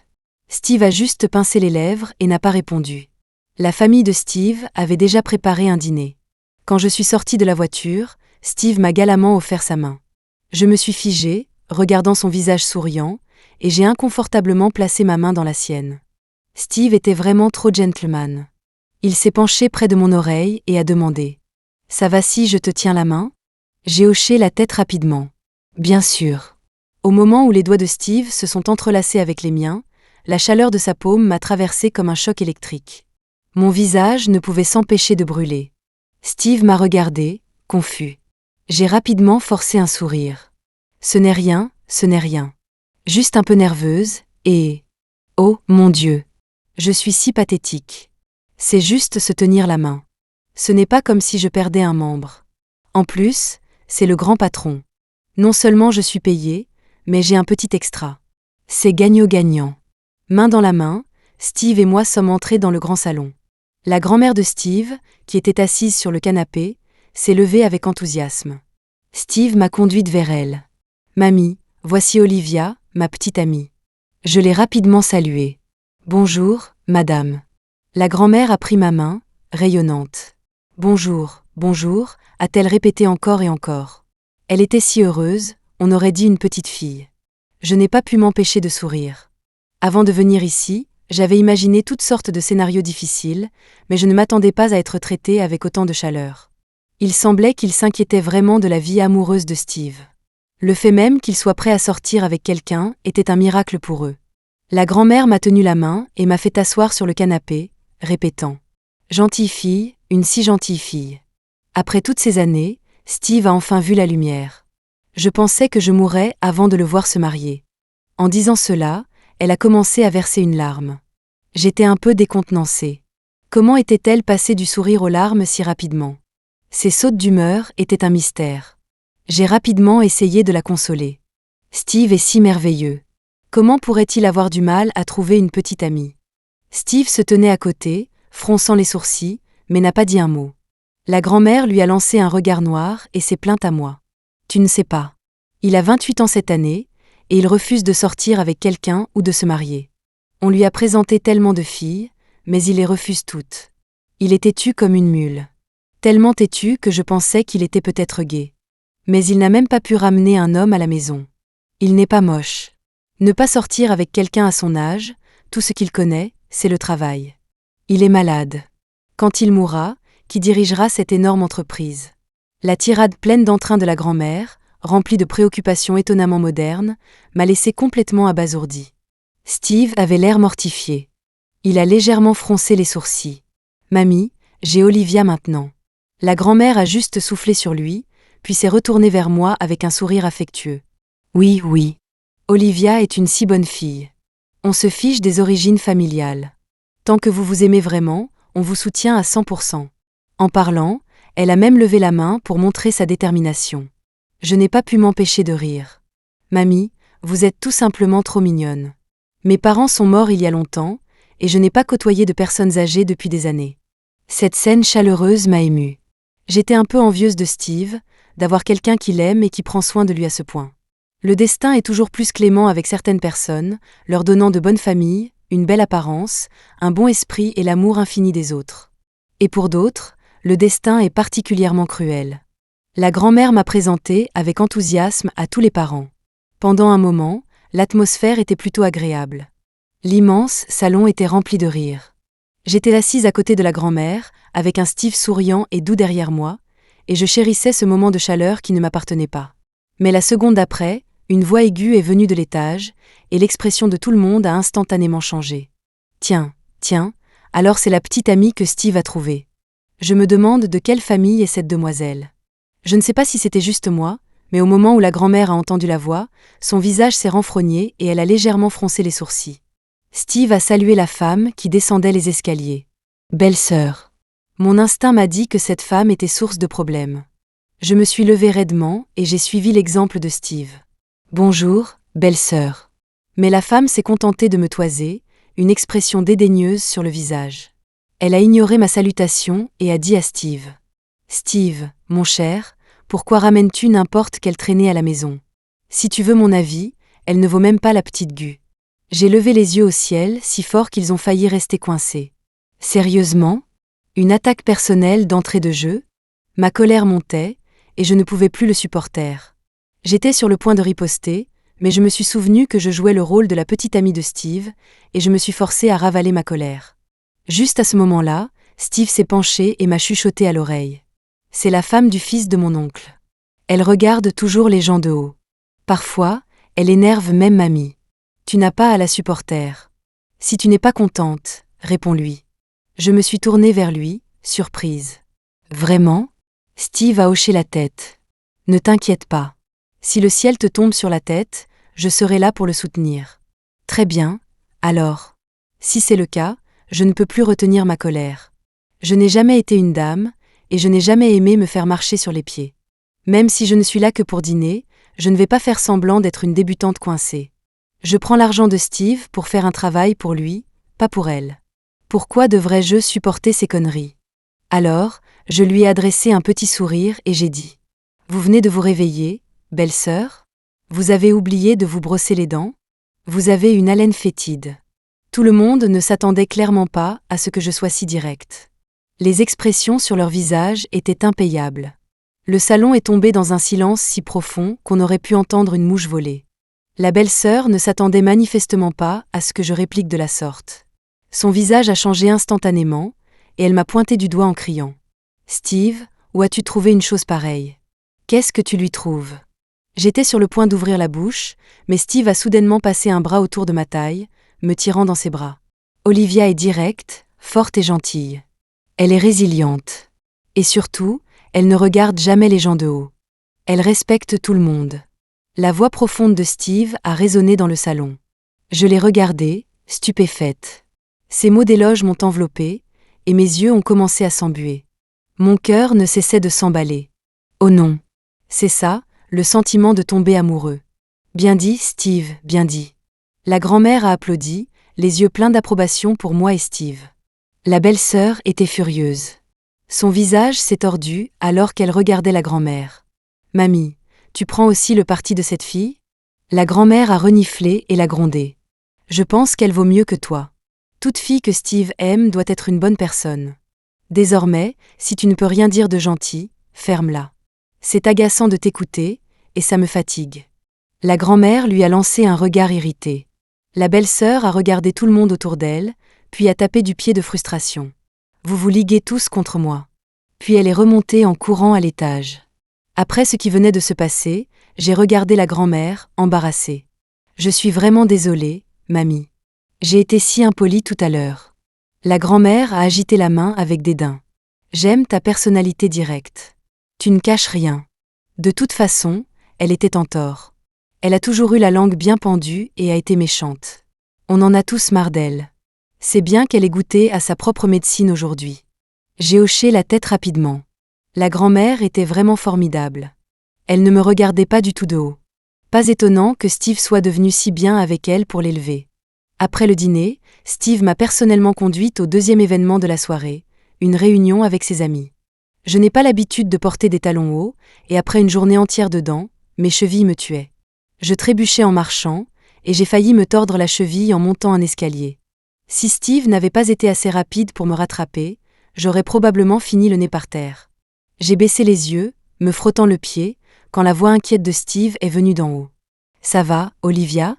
A: Steve a juste pincé les lèvres et n'a pas répondu. La famille de Steve avait déjà préparé un dîner. Quand je suis sortie de la voiture, Steve m'a galamment offert sa main. Je me suis figée, regardant son visage souriant, et j'ai inconfortablement placé ma main dans la sienne. Steve était vraiment trop gentleman. Il s'est penché près de mon oreille et a demandé « Ça va si je te tiens la main ?» J'ai hoché la tête rapidement. « Bien sûr. » Au moment où les doigts de Steve se sont entrelacés avec les miens, la chaleur de sa paume m'a traversé comme un choc électrique. Mon visage ne pouvait s'empêcher de brûler. Steve m'a regardé, confus. J'ai rapidement forcé un sourire. Ce n'est rien, ce n'est rien. Juste un peu nerveuse, et... Oh, mon Dieu! Je suis si pathétique. C'est juste se tenir la main. Ce n'est pas comme si je perdais un membre. En plus, c'est le grand patron. Non seulement je suis payée, mais j'ai un petit extra. C'est gagnant-gagnant. Main dans la main, Steve et moi sommes entrés dans le grand salon. La grand-mère de Steve, qui était assise sur le canapé, s'est levée avec enthousiasme. Steve m'a conduite vers elle. « Mamie, voici Olivia, ma petite amie. » Je l'ai rapidement saluée. « Bonjour, madame. » La grand-mère a pris ma main, rayonnante. « Bonjour, bonjour », a-t-elle répété encore et encore. Elle était si heureuse, on aurait dit une petite fille. Je n'ai pas pu m'empêcher de sourire. Avant de venir ici, j'avais imaginé toutes sortes de scénarios difficiles, mais je ne m'attendais pas à être traitée avec autant de chaleur. Il semblait qu'il s'inquiétait vraiment de la vie amoureuse de Steve. Le fait même qu'il soit prêt à sortir avec quelqu'un était un miracle pour eux. La grand-mère m'a tenu la main et m'a fait asseoir sur le canapé, répétant « Gentille fille, une si gentille fille. » Après toutes ces années, Steve a enfin vu la lumière. Je pensais que je mourrais avant de le voir se marier. En disant cela, elle a commencé à verser une larme. J'étais un peu décontenancée. Comment était-elle passée du sourire aux larmes si rapidement? Ses sautes d'humeur étaient un mystère. J'ai rapidement essayé de la consoler. Steve est si merveilleux. Comment pourrait-il avoir du mal à trouver une petite amie? Steve se tenait à côté, fronçant les sourcils, mais n'a pas dit un mot. La grand-mère lui a lancé un regard noir et s'est plainte à moi. Tu ne sais pas. Il a 28 ans cette année, et il refuse de sortir avec quelqu'un ou de se marier. On lui a présenté tellement de filles, mais il les refuse toutes. Il est têtu comme une mule. Tellement têtu que je pensais qu'il était peut-être gai. Mais il n'a même pas pu ramener un homme à la maison. Il n'est pas moche. Ne pas sortir avec quelqu'un à son âge, tout ce qu'il connaît, c'est le travail. Il est malade. Quand il mourra, qui dirigera cette énorme entreprise? La tirade pleine d'entrain de la grand-mère, remplie de préoccupations étonnamment modernes, m'a laissé complètement abasourdi. Steve avait l'air mortifié. Il a légèrement froncé les sourcils. « Mamie, j'ai Olivia maintenant. » La grand-mère a juste soufflé sur lui, puis s'est retournée vers moi avec un sourire affectueux. « Oui, oui. Olivia est une si bonne fille. On se fiche des origines familiales. Tant que vous vous aimez vraiment, on vous soutient à 100%. » En parlant, elle a même levé la main pour montrer sa détermination. Je n'ai pas pu m'empêcher de rire. « Mamie, vous êtes tout simplement trop mignonne. Mes parents sont morts il y a longtemps, et je n'ai pas côtoyé de personnes âgées depuis des années. » Cette scène chaleureuse m'a émue. J'étais un peu envieuse de Steve, d'avoir quelqu'un qui l'aime et qui prend soin de lui à ce point. Le destin est toujours plus clément avec certaines personnes, leur donnant de bonnes familles, une belle apparence, un bon esprit et l'amour infini des autres. Et pour d'autres, le destin est particulièrement cruel. La grand-mère m'a présenté avec enthousiasme à tous les parents. Pendant un moment, l'atmosphère était plutôt agréable. L'immense salon était rempli de rires. J'étais assise à côté de la grand-mère, avec un Steve souriant et doux derrière moi, et je chérissais ce moment de chaleur qui ne m'appartenait pas. Mais la seconde d'après, une voix aiguë est venue de l'étage, et l'expression de tout le monde a instantanément changé. « Tiens, alors c'est la petite amie que Steve a trouvée. Je me demande de quelle famille est cette demoiselle. » Je ne sais pas si c'était juste moi, mais au moment où la grand-mère a entendu la voix, son visage s'est renfrogné et elle a légèrement froncé les sourcils. Steve a salué la femme qui descendait les escaliers. « Belle-sœur. » Mon instinct m'a dit que cette femme était source de problèmes. Je me suis levée raidement et j'ai suivi l'exemple de Steve. « Bonjour, belle-sœur. » Mais la femme s'est contentée de me toiser, une expression dédaigneuse sur le visage. Elle a ignoré ma salutation et a dit à Steve. « Steve, mon cher, pourquoi ramènes-tu n'importe quelle traînée à la maison? Si tu veux mon avis, elle ne vaut même pas la petite Gu. » J'ai levé les yeux au ciel si fort qu'ils ont failli rester coincés. Sérieusement? Une attaque personnelle d'entrée de jeu? Ma colère montait, et je ne pouvais plus le supporter. J'étais sur le point de riposter, mais je me suis souvenu que je jouais le rôle de la petite amie de Steve, et je me suis forcée à ravaler ma colère. Juste à ce moment-là, Steve s'est penché et m'a chuchoté à l'oreille. « C'est la femme du fils de mon oncle. Elle regarde toujours les gens de haut. Parfois, elle énerve même mamie. Tu n'as pas à la supporter. Si tu n'es pas contente, réponds-lui. » Je me suis tournée vers lui, surprise. « Vraiment ?» Steve a hoché la tête. « Ne t'inquiète pas. Si le ciel te tombe sur la tête, je serai là pour le soutenir. » Très bien, alors. Si c'est le cas, je ne peux plus retenir ma colère. Je n'ai jamais été une dame, et je n'ai jamais aimé me faire marcher sur les pieds. Même si je ne suis là que pour dîner, je ne vais pas faire semblant d'être une débutante coincée. Je prends l'argent de Steve pour faire un travail pour lui, pas pour elle. Pourquoi devrais-je supporter ces conneries? Alors, je lui ai adressé un petit sourire et j'ai dit. « Vous venez de vous réveiller, belle-sœur? Vous avez oublié de vous brosser les dents? Vous avez une haleine fétide. » Tout le monde ne s'attendait clairement pas à ce que je sois si directe. Les expressions sur leur visage étaient impayables. Le salon est tombé dans un silence si profond qu'on aurait pu entendre une mouche voler. La belle-sœur ne s'attendait manifestement pas à ce que je réplique de la sorte. Son visage a changé instantanément, et elle m'a pointé du doigt en criant. « Steve, où as-tu trouvé une chose pareille? Qu'est-ce que tu lui trouves ?» J'étais sur le point d'ouvrir la bouche, mais Steve a soudainement passé un bras autour de ma taille, me tirant dans ses bras. Olivia est directe, forte et gentille. Elle est résiliente. Et surtout, elle ne regarde jamais les gens de haut. Elle respecte tout le monde. La voix profonde de Steve a résonné dans le salon. Je l'ai regardée, stupéfaite. Ces mots d'éloge m'ont enveloppée, et mes yeux ont commencé à s'embuer. Mon cœur ne cessait de s'emballer. Oh non! C'est ça, le sentiment de tomber amoureux. Bien dit, Steve, bien dit. La grand-mère a applaudi, les yeux pleins d'approbation pour moi et Steve. La belle-sœur était furieuse. Son visage s'est tordu alors qu'elle regardait la grand-mère. « Mamie, tu prends aussi le parti de cette fille ?» La grand-mère a reniflé et l'a grondé. « Je pense qu'elle vaut mieux que toi. Toute fille que Steve aime doit être une bonne personne. Désormais, si tu ne peux rien dire de gentil, ferme-la. » C'est agaçant de t'écouter, et ça me fatigue. La grand-mère lui a lancé un regard irrité. La belle-sœur a regardé tout le monde autour d'elle, puis a tapé du pied de frustration. Vous vous liguez tous contre moi. Puis elle est remontée en courant à l'étage. Après ce qui venait de se passer, j'ai regardé la grand-mère, embarrassée. Je suis vraiment désolée, mamie. J'ai été si impolie tout à l'heure. La grand-mère a agité la main avec dédain. J'aime ta personnalité directe. Tu ne caches rien. De toute façon, elle était en tort. Elle a toujours eu la langue bien pendue et a été méchante. On en a tous marre d'elle. C'est bien qu'elle ait goûté à sa propre médecine aujourd'hui. J'ai hoché la tête rapidement. La grand-mère était vraiment formidable. Elle ne me regardait pas du tout de haut. Pas étonnant que Steve soit devenu si bien avec elle pour l'élever. Après le dîner, Steve m'a personnellement conduite au deuxième événement de la soirée, une réunion avec ses amis. Je n'ai pas l'habitude de porter des talons hauts, et après une journée entière dedans, mes chevilles me tuaient. Je trébuchais en marchant, et j'ai failli me tordre la cheville en montant un escalier. Si Steve n'avait pas été assez rapide pour me rattraper, j'aurais probablement fini le nez par terre. J'ai baissé les yeux, me frottant le pied, quand la voix inquiète de Steve est venue d'en haut. « Ça va, Olivia ?»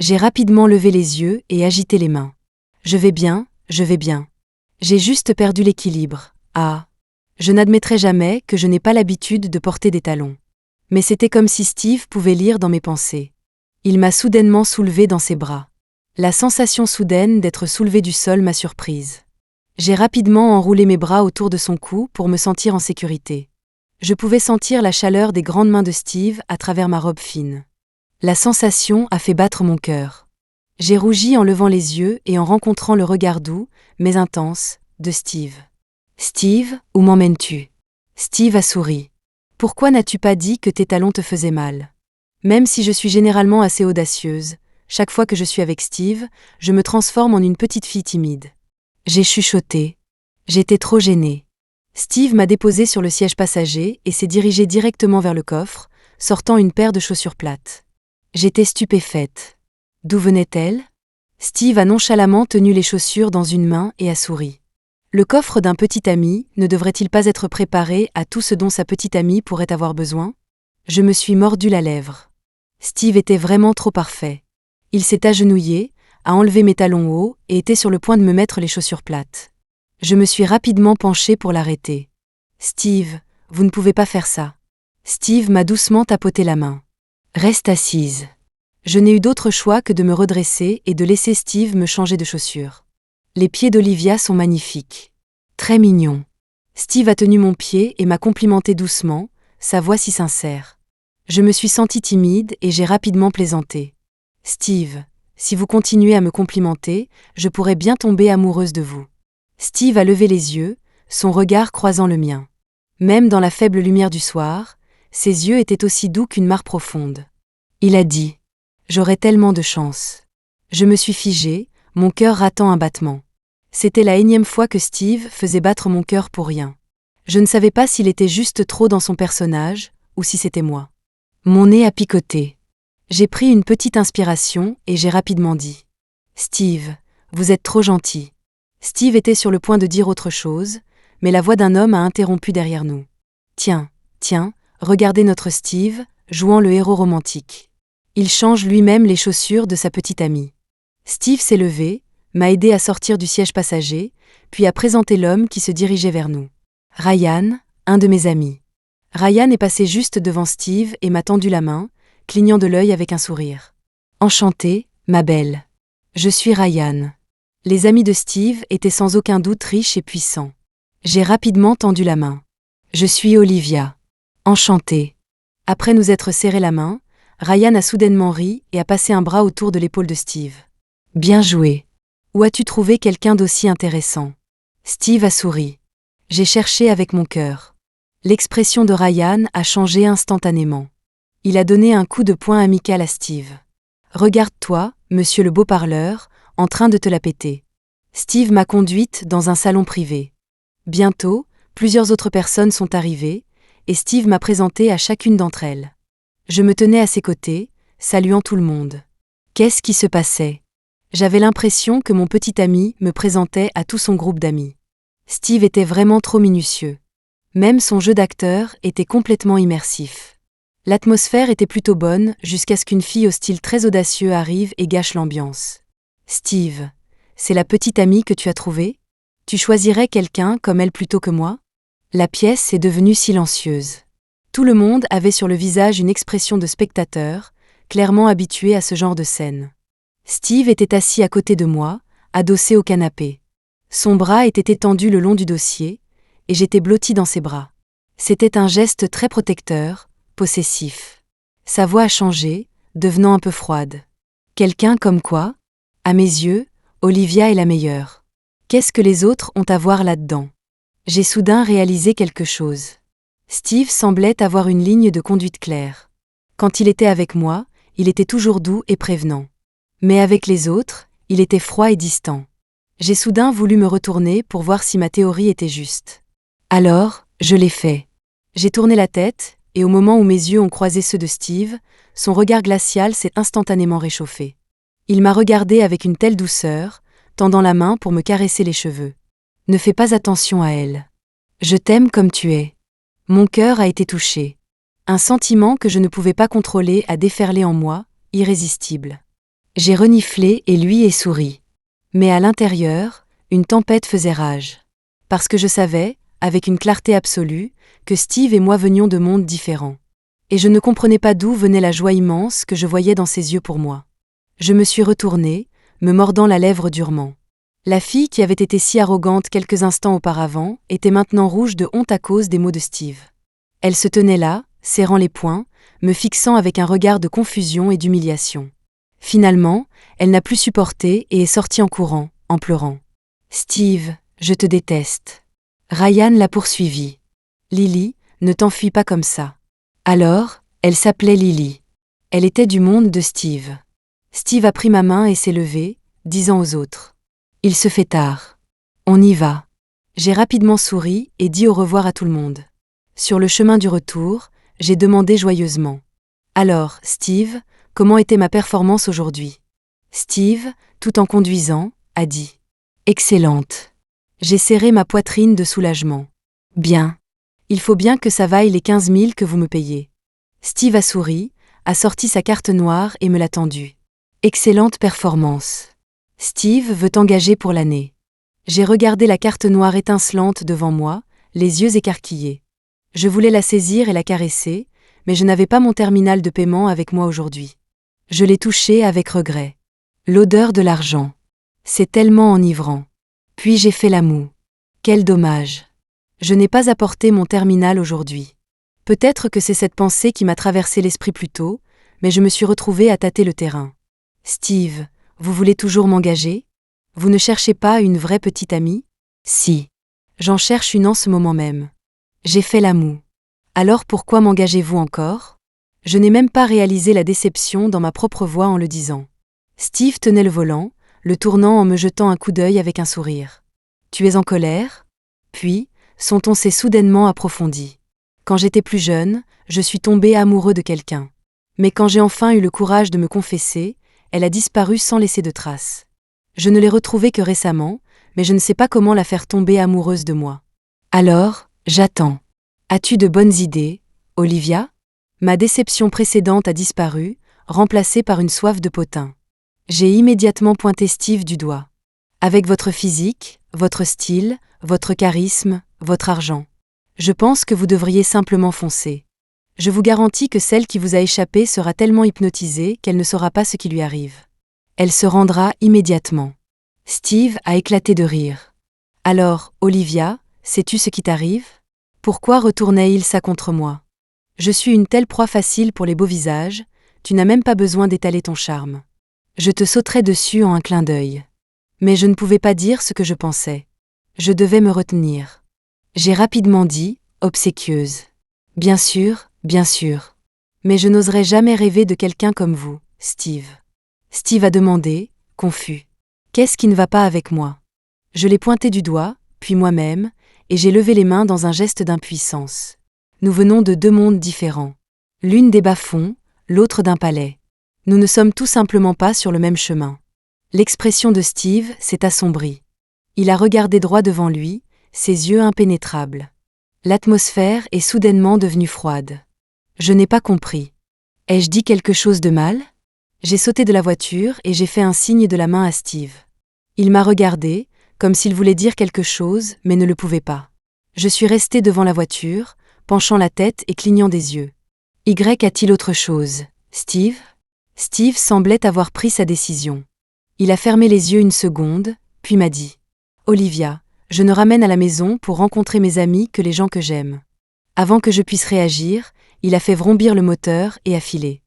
A: J'ai rapidement levé les yeux et agité les mains. « Je vais bien, je vais bien. J'ai juste perdu l'équilibre. Ah. Je n'admettrai jamais que je n'ai pas l'habitude de porter des talons. » Mais c'était comme si Steve pouvait lire dans mes pensées. Il m'a soudainement soulevée dans ses bras. La sensation soudaine d'être soulevée du sol m'a surprise. J'ai rapidement enroulé mes bras autour de son cou pour me sentir en sécurité. Je pouvais sentir la chaleur des grandes mains de Steve à travers ma robe fine. La sensation a fait battre mon cœur. J'ai rougi en levant les yeux et en rencontrant le regard doux, mais intense, de Steve. « Steve, où m'emmènes-tu » Steve a souri. « Pourquoi n'as-tu pas dit que tes talons te faisaient mal ?» Même si je suis généralement assez audacieuse, chaque fois que je suis avec Steve, je me transforme en une petite fille timide. J'ai chuchoté. J'étais trop gênée. Steve m'a déposée sur le siège passager et s'est dirigé directement vers le coffre, sortant une paire de chaussures plates. J'étais stupéfaite. D'où venaient-elles ? Steve a nonchalamment tenu les chaussures dans une main et a souri. Le coffre d'un petit ami ne devrait-il pas être préparé à tout ce dont sa petite amie pourrait avoir besoin ? Je me suis mordu la lèvre. Steve était vraiment trop parfait. Il s'est agenouillé, a enlevé mes talons hauts et était sur le point de me mettre les chaussures plates. Je me suis rapidement penchée pour l'arrêter. « Steve, vous ne pouvez pas faire ça. » Steve m'a doucement tapoté la main. « Reste assise. » Je n'ai eu d'autre choix que de me redresser et de laisser Steve me changer de chaussures. Les pieds d'Olivia sont magnifiques. Très mignons. Steve a tenu mon pied et m'a complimenté doucement, sa voix si sincère. Je me suis sentie timide et j'ai rapidement plaisanté. « Steve, si vous continuez à me complimenter, je pourrais bien tomber amoureuse de vous. » Steve a levé les yeux, son regard croisant le mien. Même dans la faible lumière du soir, ses yeux étaient aussi doux qu'une mare profonde. Il a dit « J'aurais tellement de chance. » Je me suis figée, mon cœur ratant un battement. C'était la énième fois que Steve faisait battre mon cœur pour rien. Je ne savais pas s'il était juste trop dans son personnage, ou si c'était moi. Mon nez a picoté. J'ai pris une petite inspiration et j'ai rapidement dit « Steve, vous êtes trop gentil. » Steve était sur le point de dire autre chose, mais la voix d'un homme a interrompu derrière nous. « Tiens, regardez notre Steve, jouant le héros romantique. Il change lui-même les chaussures de sa petite amie. » Steve s'est levé, m'a aidé à sortir du siège passager, puis a présenté l'homme qui se dirigeait vers nous. « Ryan, un de mes amis. » Ryan est passé juste devant Steve et m'a tendu la main, clignant de l'œil avec un sourire. « Enchantée, ma belle. Je suis Ryan. » Les amis de Steve étaient sans aucun doute riches et puissants. J'ai rapidement tendu la main. « Je suis Olivia. Enchantée. » Après nous être serré la main, Ryan a soudainement ri et a passé un bras autour de l'épaule de Steve. « Bien joué. Où as-tu trouvé quelqu'un d'aussi intéressant ?» Steve a souri. J'ai cherché avec mon cœur. L'expression de Ryan a changé instantanément. Il a donné un coup de poing amical à Steve. « Regarde-toi, monsieur le beau parleur, en train de te la péter. » Steve m'a conduite dans un salon privé. Bientôt, plusieurs autres personnes sont arrivées, et Steve m'a présenté à chacune d'entre elles. Je me tenais à ses côtés, saluant tout le monde. Qu'est-ce qui se passait ? J'avais l'impression que mon petit ami me présentait à tout son groupe d'amis. Steve était vraiment trop minutieux. Même son jeu d'acteur était complètement immersif. L'atmosphère était plutôt bonne jusqu'à ce qu'une fille au style très audacieux arrive et gâche l'ambiance. « Steve, c'est la petite amie que tu as trouvée ? Tu choisirais quelqu'un comme elle plutôt que moi ?» La pièce est devenue silencieuse. Tout le monde avait sur le visage une expression de spectateur, clairement habitué à ce genre de scène. Steve était assis à côté de moi, adossé au canapé. Son bras était étendu le long du dossier, et j'étais blottie dans ses bras. C'était un geste très protecteur, possessif. Sa voix a changé, devenant un peu froide. Quelqu'un comme quoi ? À mes yeux, Olivia est la meilleure. Qu'est-ce que les autres ont à voir là-dedans ? J'ai soudain réalisé quelque chose. Steve semblait avoir une ligne de conduite claire. Quand il était avec moi, il était toujours doux et prévenant. Mais avec les autres, il était froid et distant. J'ai soudain voulu me retourner pour voir si ma théorie était juste. Alors, je l'ai fait. J'ai tourné la tête, et au moment où mes yeux ont croisé ceux de Steve, son regard glacial s'est instantanément réchauffé. Il m'a regardé avec une telle douceur, tendant la main pour me caresser les cheveux. « Ne fais pas attention à elle. Je t'aime comme tu es. » Mon cœur a été touché. Un sentiment que je ne pouvais pas contrôler a déferlé en moi, irrésistible. J'ai reniflé et lui ai souri. Mais à l'intérieur, une tempête faisait rage. Parce que je savais, avec une clarté absolue, que Steve et moi venions de mondes différents. Et je ne comprenais pas d'où venait la joie immense que je voyais dans ses yeux pour moi. Je me suis retournée, me mordant la lèvre durement. La fille qui avait été si arrogante quelques instants auparavant était maintenant rouge de honte à cause des mots de Steve. Elle se tenait là, serrant les poings, me fixant avec un regard de confusion et d'humiliation. Finalement, elle n'a plus supporté et est sortie en courant, en pleurant. « Steve, je te déteste. » Ryan l'a poursuivie. « Lily, ne t'enfuis pas comme ça. » Alors, elle s'appelait Lily. Elle était du monde de Steve. Steve a pris ma main et s'est levé, disant aux autres. « Il se fait tard. On y va. » J'ai rapidement souri et dit au revoir à tout le monde. Sur le chemin du retour, j'ai demandé joyeusement. « Alors, Steve, comment était ma performance aujourd'hui ?» Steve, tout en conduisant, a dit. « Excellente. » J'ai serré ma poitrine de soulagement. « Bien. Il faut bien que ça vaille les 15 000 que vous me payez. » Steve a souri, a sorti sa carte noire et me l'a tendue. « Excellente performance. Steve veut t'engager pour l'année. » J'ai regardé la carte noire étincelante devant moi, les yeux écarquillés. Je voulais la saisir et la caresser, mais je n'avais pas mon terminal de paiement avec moi aujourd'hui. Je l'ai touchée avec regret. L'odeur de l'argent. C'est tellement enivrant. Puis j'ai fait la moue. Quel dommage. Je n'ai pas apporté mon terminal aujourd'hui. Peut-être que c'est cette pensée qui m'a traversé l'esprit plus tôt, mais je me suis retrouvée à tâter le terrain. « Steve, vous voulez toujours m'engager ? Vous ne cherchez pas une vraie petite amie ? » « Si. J'en cherche une en ce moment même. » J'ai fait la moue. « Alors pourquoi m'engagez-vous encore ? » Je n'ai même pas réalisé la déception dans ma propre voix en le disant. Steve tenait le volant, le tournant en me jetant un coup d'œil avec un sourire. « Tu es en colère ? » Puis, son ton s'est soudainement approfondi. « Quand j'étais plus jeune, je suis tombé amoureux de quelqu'un. Mais quand j'ai enfin eu le courage de me confesser, elle a disparu sans laisser de traces. Je ne l'ai retrouvée que récemment, mais je ne sais pas comment la faire tomber amoureuse de moi. Alors, j'attends. As-tu de bonnes idées, Olivia ? Ma déception précédente a disparu, remplacée par une soif de potin. J'ai immédiatement pointé Steve du doigt. Avec votre physique, votre style, votre charisme, votre argent. Je pense que vous devriez simplement foncer. Je vous garantis que celle qui vous a échappé sera tellement hypnotisée qu'elle ne saura pas ce qui lui arrive. Elle se rendra immédiatement. Steve a éclaté de rire. Alors, Olivia, sais-tu ce qui t'arrive ? Pourquoi retournait-il ça contre moi ? Je suis une telle proie facile pour les beaux visages, tu n'as même pas besoin d'étaler ton charme. Je te sauterai dessus en un clin d'œil. Mais je ne pouvais pas dire ce que je pensais. Je devais me retenir. J'ai rapidement dit, obséquieuse. Bien sûr, bien sûr. Mais je n'oserais jamais rêver de quelqu'un comme vous, Steve. Steve a demandé, confus. Qu'est-ce qui ne va pas avec moi ? Je l'ai pointé du doigt, puis moi-même, et j'ai levé les mains dans un geste d'impuissance. Nous venons de deux mondes différents. L'une des bas-fonds, l'autre d'un palais. Nous ne sommes tout simplement pas sur le même chemin. L'expression de Steve s'est assombrie. Il a regardé droit devant lui, ses yeux impénétrables. L'atmosphère est soudainement devenue froide. Je n'ai pas compris. Ai-je dit quelque chose de mal? J'ai sauté de la voiture et j'ai fait un signe de la main à Steve. Il m'a regardé, comme s'il voulait dire quelque chose, mais ne le pouvait pas. Je suis resté devant la voiture, penchant la tête et clignant des yeux. Y a-t-il autre chose, Steve? Steve semblait avoir pris sa décision. Il a fermé les yeux une seconde, puis m'a dit « Olivia, je ne ramène à la maison pour rencontrer mes amis que les gens que j'aime. » Avant que je puisse réagir, il a fait vrombir le moteur et a filé,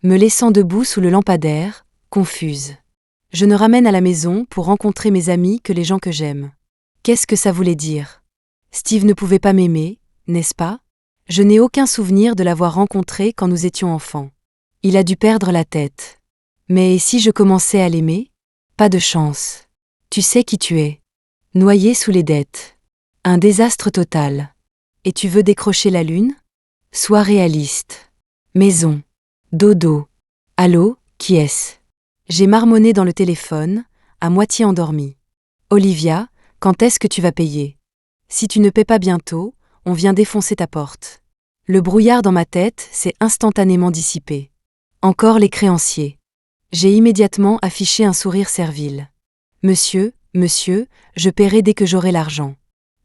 A: me laissant debout sous le lampadaire, confuse. Je ne ramène à la maison pour rencontrer mes amis que les gens que j'aime. Qu'est-ce que ça voulait dire? Steve ne pouvait pas m'aimer, n'est-ce pas? Je n'ai aucun souvenir de l'avoir rencontré quand nous étions enfants. Il a dû perdre la tête. Mais si je commençais à l'aimer? Pas de chance. Tu sais qui tu es. Noyé sous les dettes. Un désastre total. Et tu veux décrocher la lune? Sois réaliste. Maison. Dodo. Allô, qui est-ce? J'ai marmonné dans le téléphone, à moitié endormi. Olivia, quand est-ce que tu vas payer? Si tu ne paies pas bientôt, on vient défoncer ta porte. Le brouillard dans ma tête s'est instantanément dissipé. Encore les créanciers. J'ai immédiatement affiché un sourire servile. Monsieur, je paierai dès que j'aurai l'argent.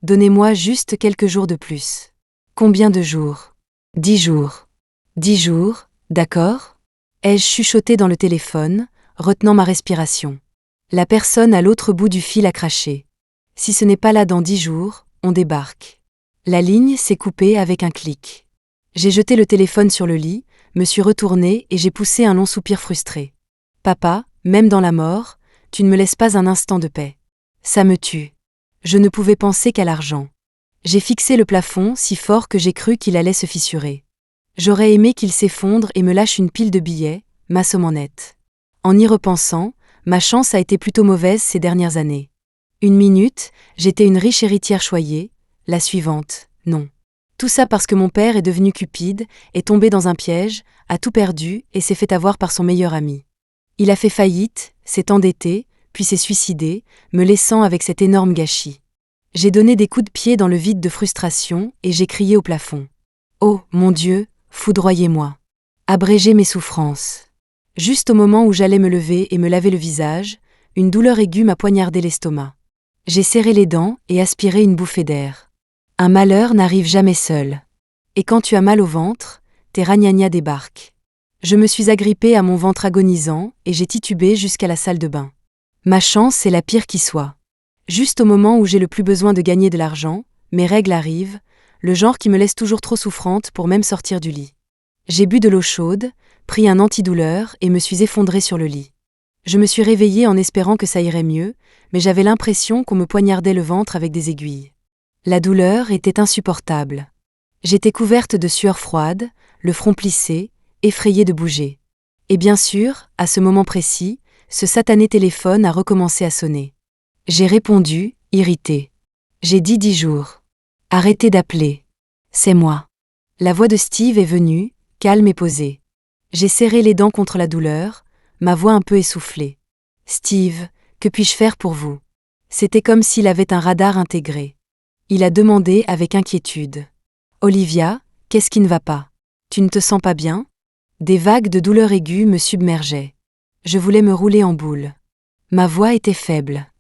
A: Donnez-moi juste quelques jours de plus. Combien de jours? 10 jours. 10 jours, d'accord? Ai-je chuchoté dans le téléphone, retenant ma respiration. La personne à l'autre bout du fil a craché. Si ce n'est pas là dans 10 jours, on débarque. La ligne s'est coupée avec un clic. J'ai jeté le téléphone sur le lit, me suis retournée et j'ai poussé un long soupir frustré. Papa, même dans la mort, tu ne me laisses pas un instant de paix. Ça me tue. Je ne pouvais penser qu'à l'argent. J'ai fixé le plafond si fort que j'ai cru qu'il allait se fissurer. J'aurais aimé qu'il s'effondre et me lâche une pile de billets, m'assommant net. En y repensant, ma chance a été plutôt mauvaise ces dernières années. Une minute, j'étais une riche héritière choyée, la suivante, non. Tout ça parce que mon père est devenu cupide, est tombé dans un piège, a tout perdu et s'est fait avoir par son meilleur ami. Il a fait faillite, s'est endetté, puis s'est suicidé, me laissant avec cet énorme gâchis. J'ai donné des coups de pied dans le vide de frustration et j'ai crié au plafond. Oh, mon Dieu, foudroyez-moi. Abrégez mes souffrances. Juste au moment où j'allais me lever et me laver le visage, une douleur aiguë m'a poignardé l'estomac. J'ai serré les dents et aspiré une bouffée d'air. Un malheur n'arrive jamais seul. Et quand tu as mal au ventre, tes ragnagnas débarquent. Je me suis agrippée à mon ventre agonisant et j'ai titubé jusqu'à la salle de bain. Ma chance est la pire qui soit. Juste au moment où j'ai le plus besoin de gagner de l'argent, mes règles arrivent, le genre qui me laisse toujours trop souffrante pour même sortir du lit. J'ai bu de l'eau chaude, pris un antidouleur et me suis effondrée sur le lit. Je me suis réveillée en espérant que ça irait mieux, mais j'avais l'impression qu'on me poignardait le ventre avec des aiguilles. La douleur était insupportable. J'étais couverte de sueur froide, le front plissé, effrayée de bouger. Et bien sûr, à ce moment précis, ce satané téléphone a recommencé à sonner. J'ai répondu, irritée. J'ai dit 10 jours. Arrêtez d'appeler. C'est moi. La voix de Steve est venue, calme et posée. J'ai serré les dents contre la douleur, ma voix un peu essoufflée. Steve, que puis-je faire pour vous? C'était comme s'il avait un radar intégré. Il a demandé avec inquiétude. Olivia, qu'est-ce qui ne va pas? Tu ne te sens pas bien? Des vagues de douleur aiguë me submergeaient. Je voulais me rouler en boule. Ma voix était faible.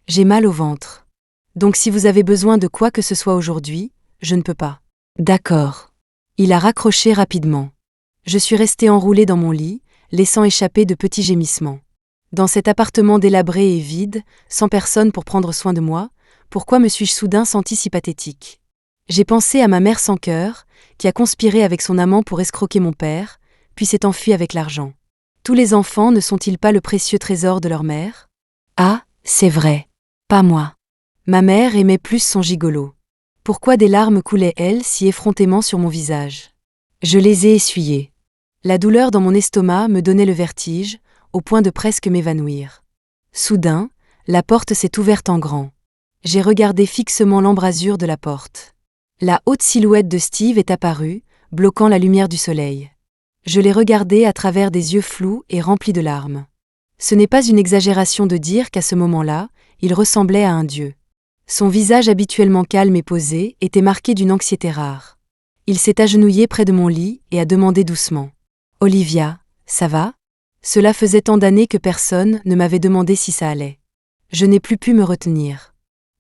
A: J'ai mal au ventre. Donc si vous avez besoin de quoi que ce soit aujourd'hui, je ne peux pas. D'accord. Il a raccroché rapidement. Je suis restée enroulée dans mon lit, laissant échapper de petits gémissements. Dans cet appartement délabré et vide, sans personne pour prendre soin de moi, pourquoi me suis-je soudain sentie si pathétique? J'ai pensé à ma mère sans cœur, qui a conspiré avec son amant pour escroquer mon père, puis s'est enfuie avec l'argent. Tous les enfants ne sont-ils pas le précieux trésor de leur mère? Ah, c'est vrai. Pas moi. Ma mère aimait plus son gigolo. Pourquoi des larmes coulaient, elles, si effrontément sur mon visage? Je les ai essuyées. La douleur dans mon estomac me donnait le vertige, au point de presque m'évanouir. Soudain, la porte s'est ouverte en grand. J'ai regardé fixement l'embrasure de la porte. La haute silhouette de Steve est apparue, bloquant la lumière du soleil. Je l'ai regardé à travers des yeux flous et remplis de larmes. Ce n'est pas une exagération de dire qu'à ce moment-là, il ressemblait à un dieu. Son visage habituellement calme et posé était marqué d'une anxiété rare. Il s'est agenouillé près de mon lit et a demandé doucement. « Olivia, ça va ?» Cela faisait tant d'années que personne ne m'avait demandé si ça allait. Je n'ai plus pu me retenir.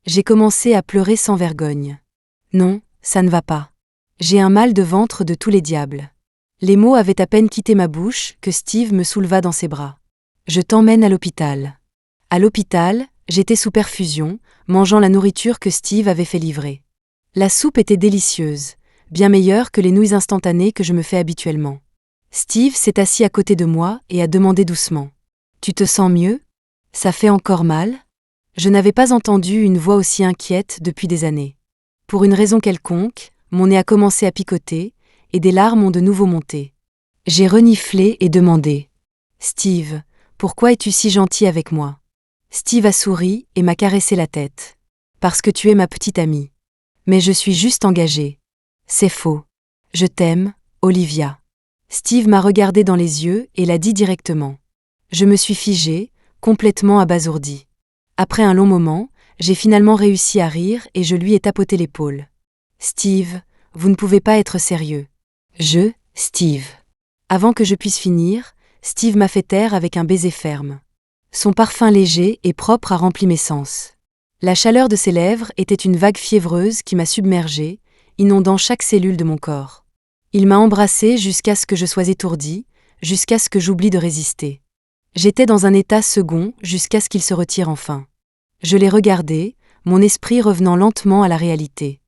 A: J'ai commencé à pleurer sans vergogne. « Non, ça ne va pas. J'ai un mal de ventre de tous les diables. » Les mots avaient à peine quitté ma bouche que Steve me souleva dans ses bras. « Je t'emmène à l'hôpital. » À l'hôpital, j'étais sous perfusion, mangeant la nourriture que Steve avait fait livrer. La soupe était délicieuse, bien meilleure que les nouilles instantanées que je me fais habituellement. Steve s'est assis à côté de moi et a demandé doucement. « Tu te sens mieux ? Ça fait encore mal ?» Je n'avais pas entendu une voix aussi inquiète depuis des années. Pour une raison quelconque, mon nez a commencé à picoter, et des larmes ont de nouveau monté. J'ai reniflé et demandé. « Steve, pourquoi es-tu si gentil avec moi ?» Steve a souri et m'a caressé la tête. « Parce que tu es ma petite amie. Mais je suis juste engagée. »« C'est faux. Je t'aime, Olivia. » Steve m'a regardé dans les yeux et l'a dit directement. Je me suis figée, complètement abasourdie. Après un long moment, j'ai finalement réussi à rire et je lui ai tapoté l'épaule. « Steve, vous ne pouvez pas être sérieux. » Steve. Avant que je puisse finir, Steve m'a fait taire avec un baiser ferme. Son parfum léger et propre a rempli mes sens. La chaleur de ses lèvres était une vague fiévreuse qui m'a submergée, inondant chaque cellule de mon corps. Il m'a embrassée jusqu'à ce que je sois étourdie, jusqu'à ce que j'oublie de résister. J'étais dans un état second jusqu'à ce qu'il se retire enfin. Je l'ai regardé, mon esprit revenant lentement à la réalité.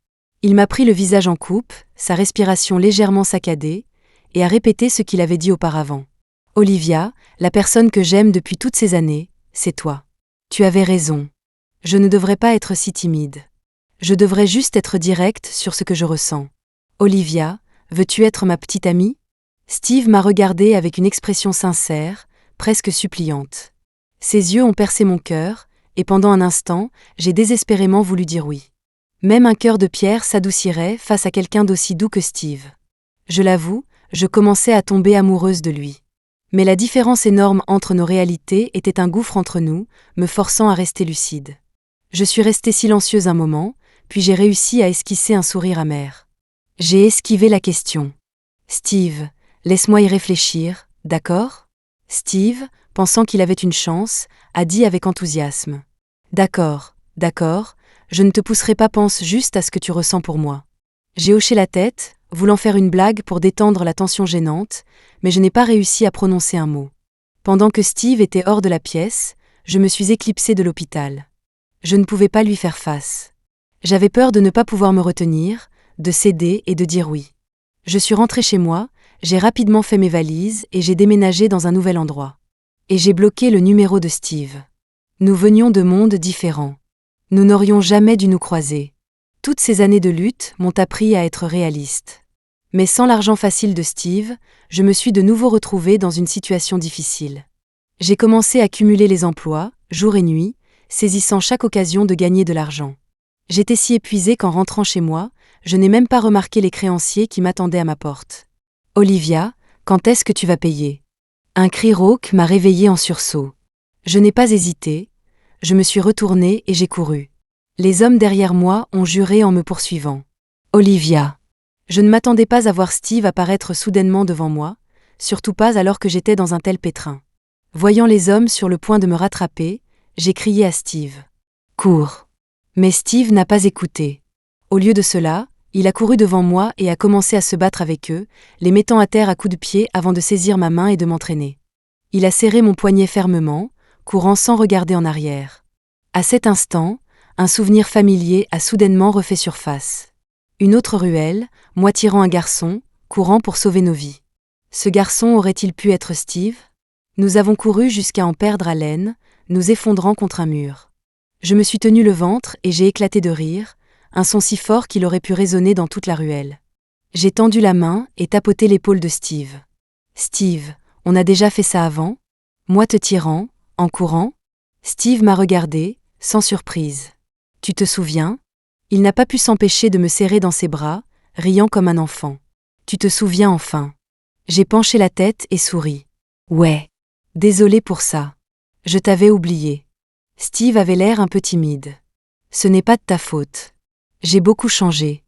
A: Il m'a pris le visage en coupe, sa respiration légèrement saccadée, et a répété ce qu'il avait dit auparavant. « Olivia, la personne que j'aime depuis toutes ces années, c'est toi. Tu avais raison. Je ne devrais pas être si timide. Je devrais juste être directe sur ce que je ressens. Olivia, veux-tu être ma petite amie ?» Steve m'a regardée avec une expression sincère, presque suppliante. Ses yeux ont percé mon cœur, et pendant un instant, j'ai désespérément voulu dire oui. Même un cœur de pierre s'adoucirait face à quelqu'un d'aussi doux que Steve. Je l'avoue, je commençais à tomber amoureuse de lui. Mais la différence énorme entre nos réalités était un gouffre entre nous, me forçant à rester lucide. Je suis restée silencieuse un moment, puis j'ai réussi à esquisser un sourire amer. J'ai esquivé la question. « Steve, laisse-moi y réfléchir, d'accord ?» Steve, pensant qu'il avait une chance, a dit avec enthousiasme. « D'accord, je ne te pousserai pas, pense juste à ce que tu ressens pour moi. » J'ai hoché la tête, voulant faire une blague pour détendre la tension gênante, mais je n'ai pas réussi à prononcer un mot. Pendant que Steve était hors de la pièce, je me suis éclipsée de l'hôpital. Je ne pouvais pas lui faire face. J'avais peur de ne pas pouvoir me retenir, de céder et de dire oui. Je suis rentrée chez moi, j'ai rapidement fait mes valises et j'ai déménagé dans un nouvel endroit. Et j'ai bloqué le numéro de Steve. Nous venions de mondes différents. Nous n'aurions jamais dû nous croiser. Toutes ces années de lutte m'ont appris à être réaliste. Mais sans l'argent facile de Steve, je me suis de nouveau retrouvée dans une situation difficile. J'ai commencé à cumuler les emplois, jour et nuit, saisissant chaque occasion de gagner de l'argent. J'étais si épuisée qu'en rentrant chez moi, je n'ai même pas remarqué les créanciers qui m'attendaient à ma porte. « Olivia, quand est-ce que tu vas payer ?» Un cri rauque m'a réveillée en sursaut. Je n'ai pas hésité, je me suis retournée et j'ai couru. Les hommes derrière moi ont juré en me poursuivant. « Olivia !» Je ne m'attendais pas à voir Steve apparaître soudainement devant moi, surtout pas alors que j'étais dans un tel pétrin. Voyant les hommes sur le point de me rattraper, j'ai crié à Steve. « Cours !» Mais Steve n'a pas écouté. Au lieu de cela, il a couru devant moi et a commencé à se battre avec eux, les mettant à terre à coups de pied avant de saisir ma main et de m'entraîner. Il a serré mon poignet fermement, courant sans regarder en arrière. À cet instant, un souvenir familier a soudainement refait surface. Une autre ruelle, moi tirant un garçon, courant pour sauver nos vies. Ce garçon aurait-il pu être Steve ? Nous avons couru jusqu'à en perdre haleine, nous effondrant contre un mur. Je me suis tenu le ventre et j'ai éclaté de rire, un son si fort qu'il aurait pu résonner dans toute la ruelle. J'ai tendu la main et tapoté l'épaule de Steve. « Steve, on a déjà fait ça avant ? Moi te tirant, en courant ?» Steve m'a regardé, sans surprise. « Tu te souviens ? » Il n'a pas pu s'empêcher de me serrer dans ses bras, riant comme un enfant. « Tu te souviens enfin ?» J'ai penché la tête et souri. « Ouais. Désolé pour ça. Je t'avais oublié. » Steve avait l'air un peu timide. Ce n'est pas de ta faute. J'ai beaucoup changé.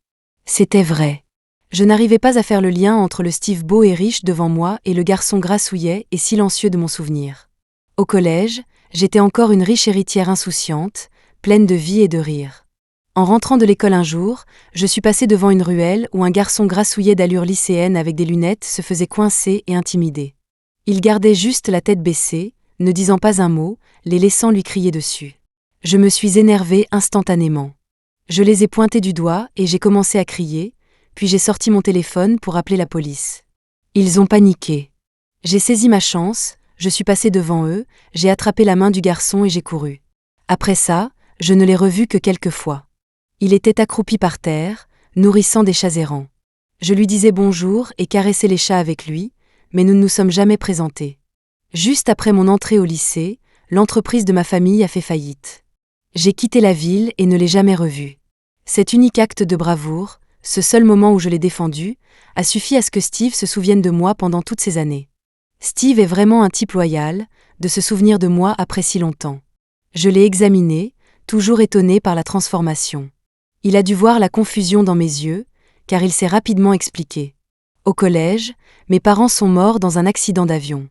A: C'était vrai. Je n'arrivais pas à faire le lien entre le Steve beau et riche devant moi et le garçon grassouillet et silencieux de mon souvenir. Au collège, j'étais encore une riche héritière insouciante, pleine de vie et de rire. En rentrant de l'école un jour, je suis passée devant une ruelle où un garçon grassouillet d'allure lycéenne avec des lunettes se faisait coincer et intimider. Il gardait juste la tête baissée, ne disant pas un mot, les laissant lui crier dessus. Je me suis énervée instantanément. Je les ai pointés du doigt et j'ai commencé à crier, puis j'ai sorti mon téléphone pour appeler la police. Ils ont paniqué. J'ai saisi ma chance, je suis passée devant eux, j'ai attrapé la main du garçon et j'ai couru. Après ça, je ne l'ai revu que quelques fois. Il était accroupi par terre, nourrissant des chats errants. Je lui disais bonjour et caressais les chats avec lui, mais nous ne nous sommes jamais présentés. Juste après mon entrée au lycée, l'entreprise de ma famille a fait faillite. J'ai quitté la ville et ne l'ai jamais revu. Cet unique acte de bravoure, ce seul moment où je l'ai défendu, a suffi à ce que Steve se souvienne de moi pendant toutes ces années. Steve est vraiment un type loyal, de se souvenir de moi après si longtemps. Je l'ai examiné, toujours étonné par la transformation. Il a dû voir la confusion dans mes yeux, car il s'est rapidement expliqué. Au collège, mes parents sont morts dans un accident d'avion.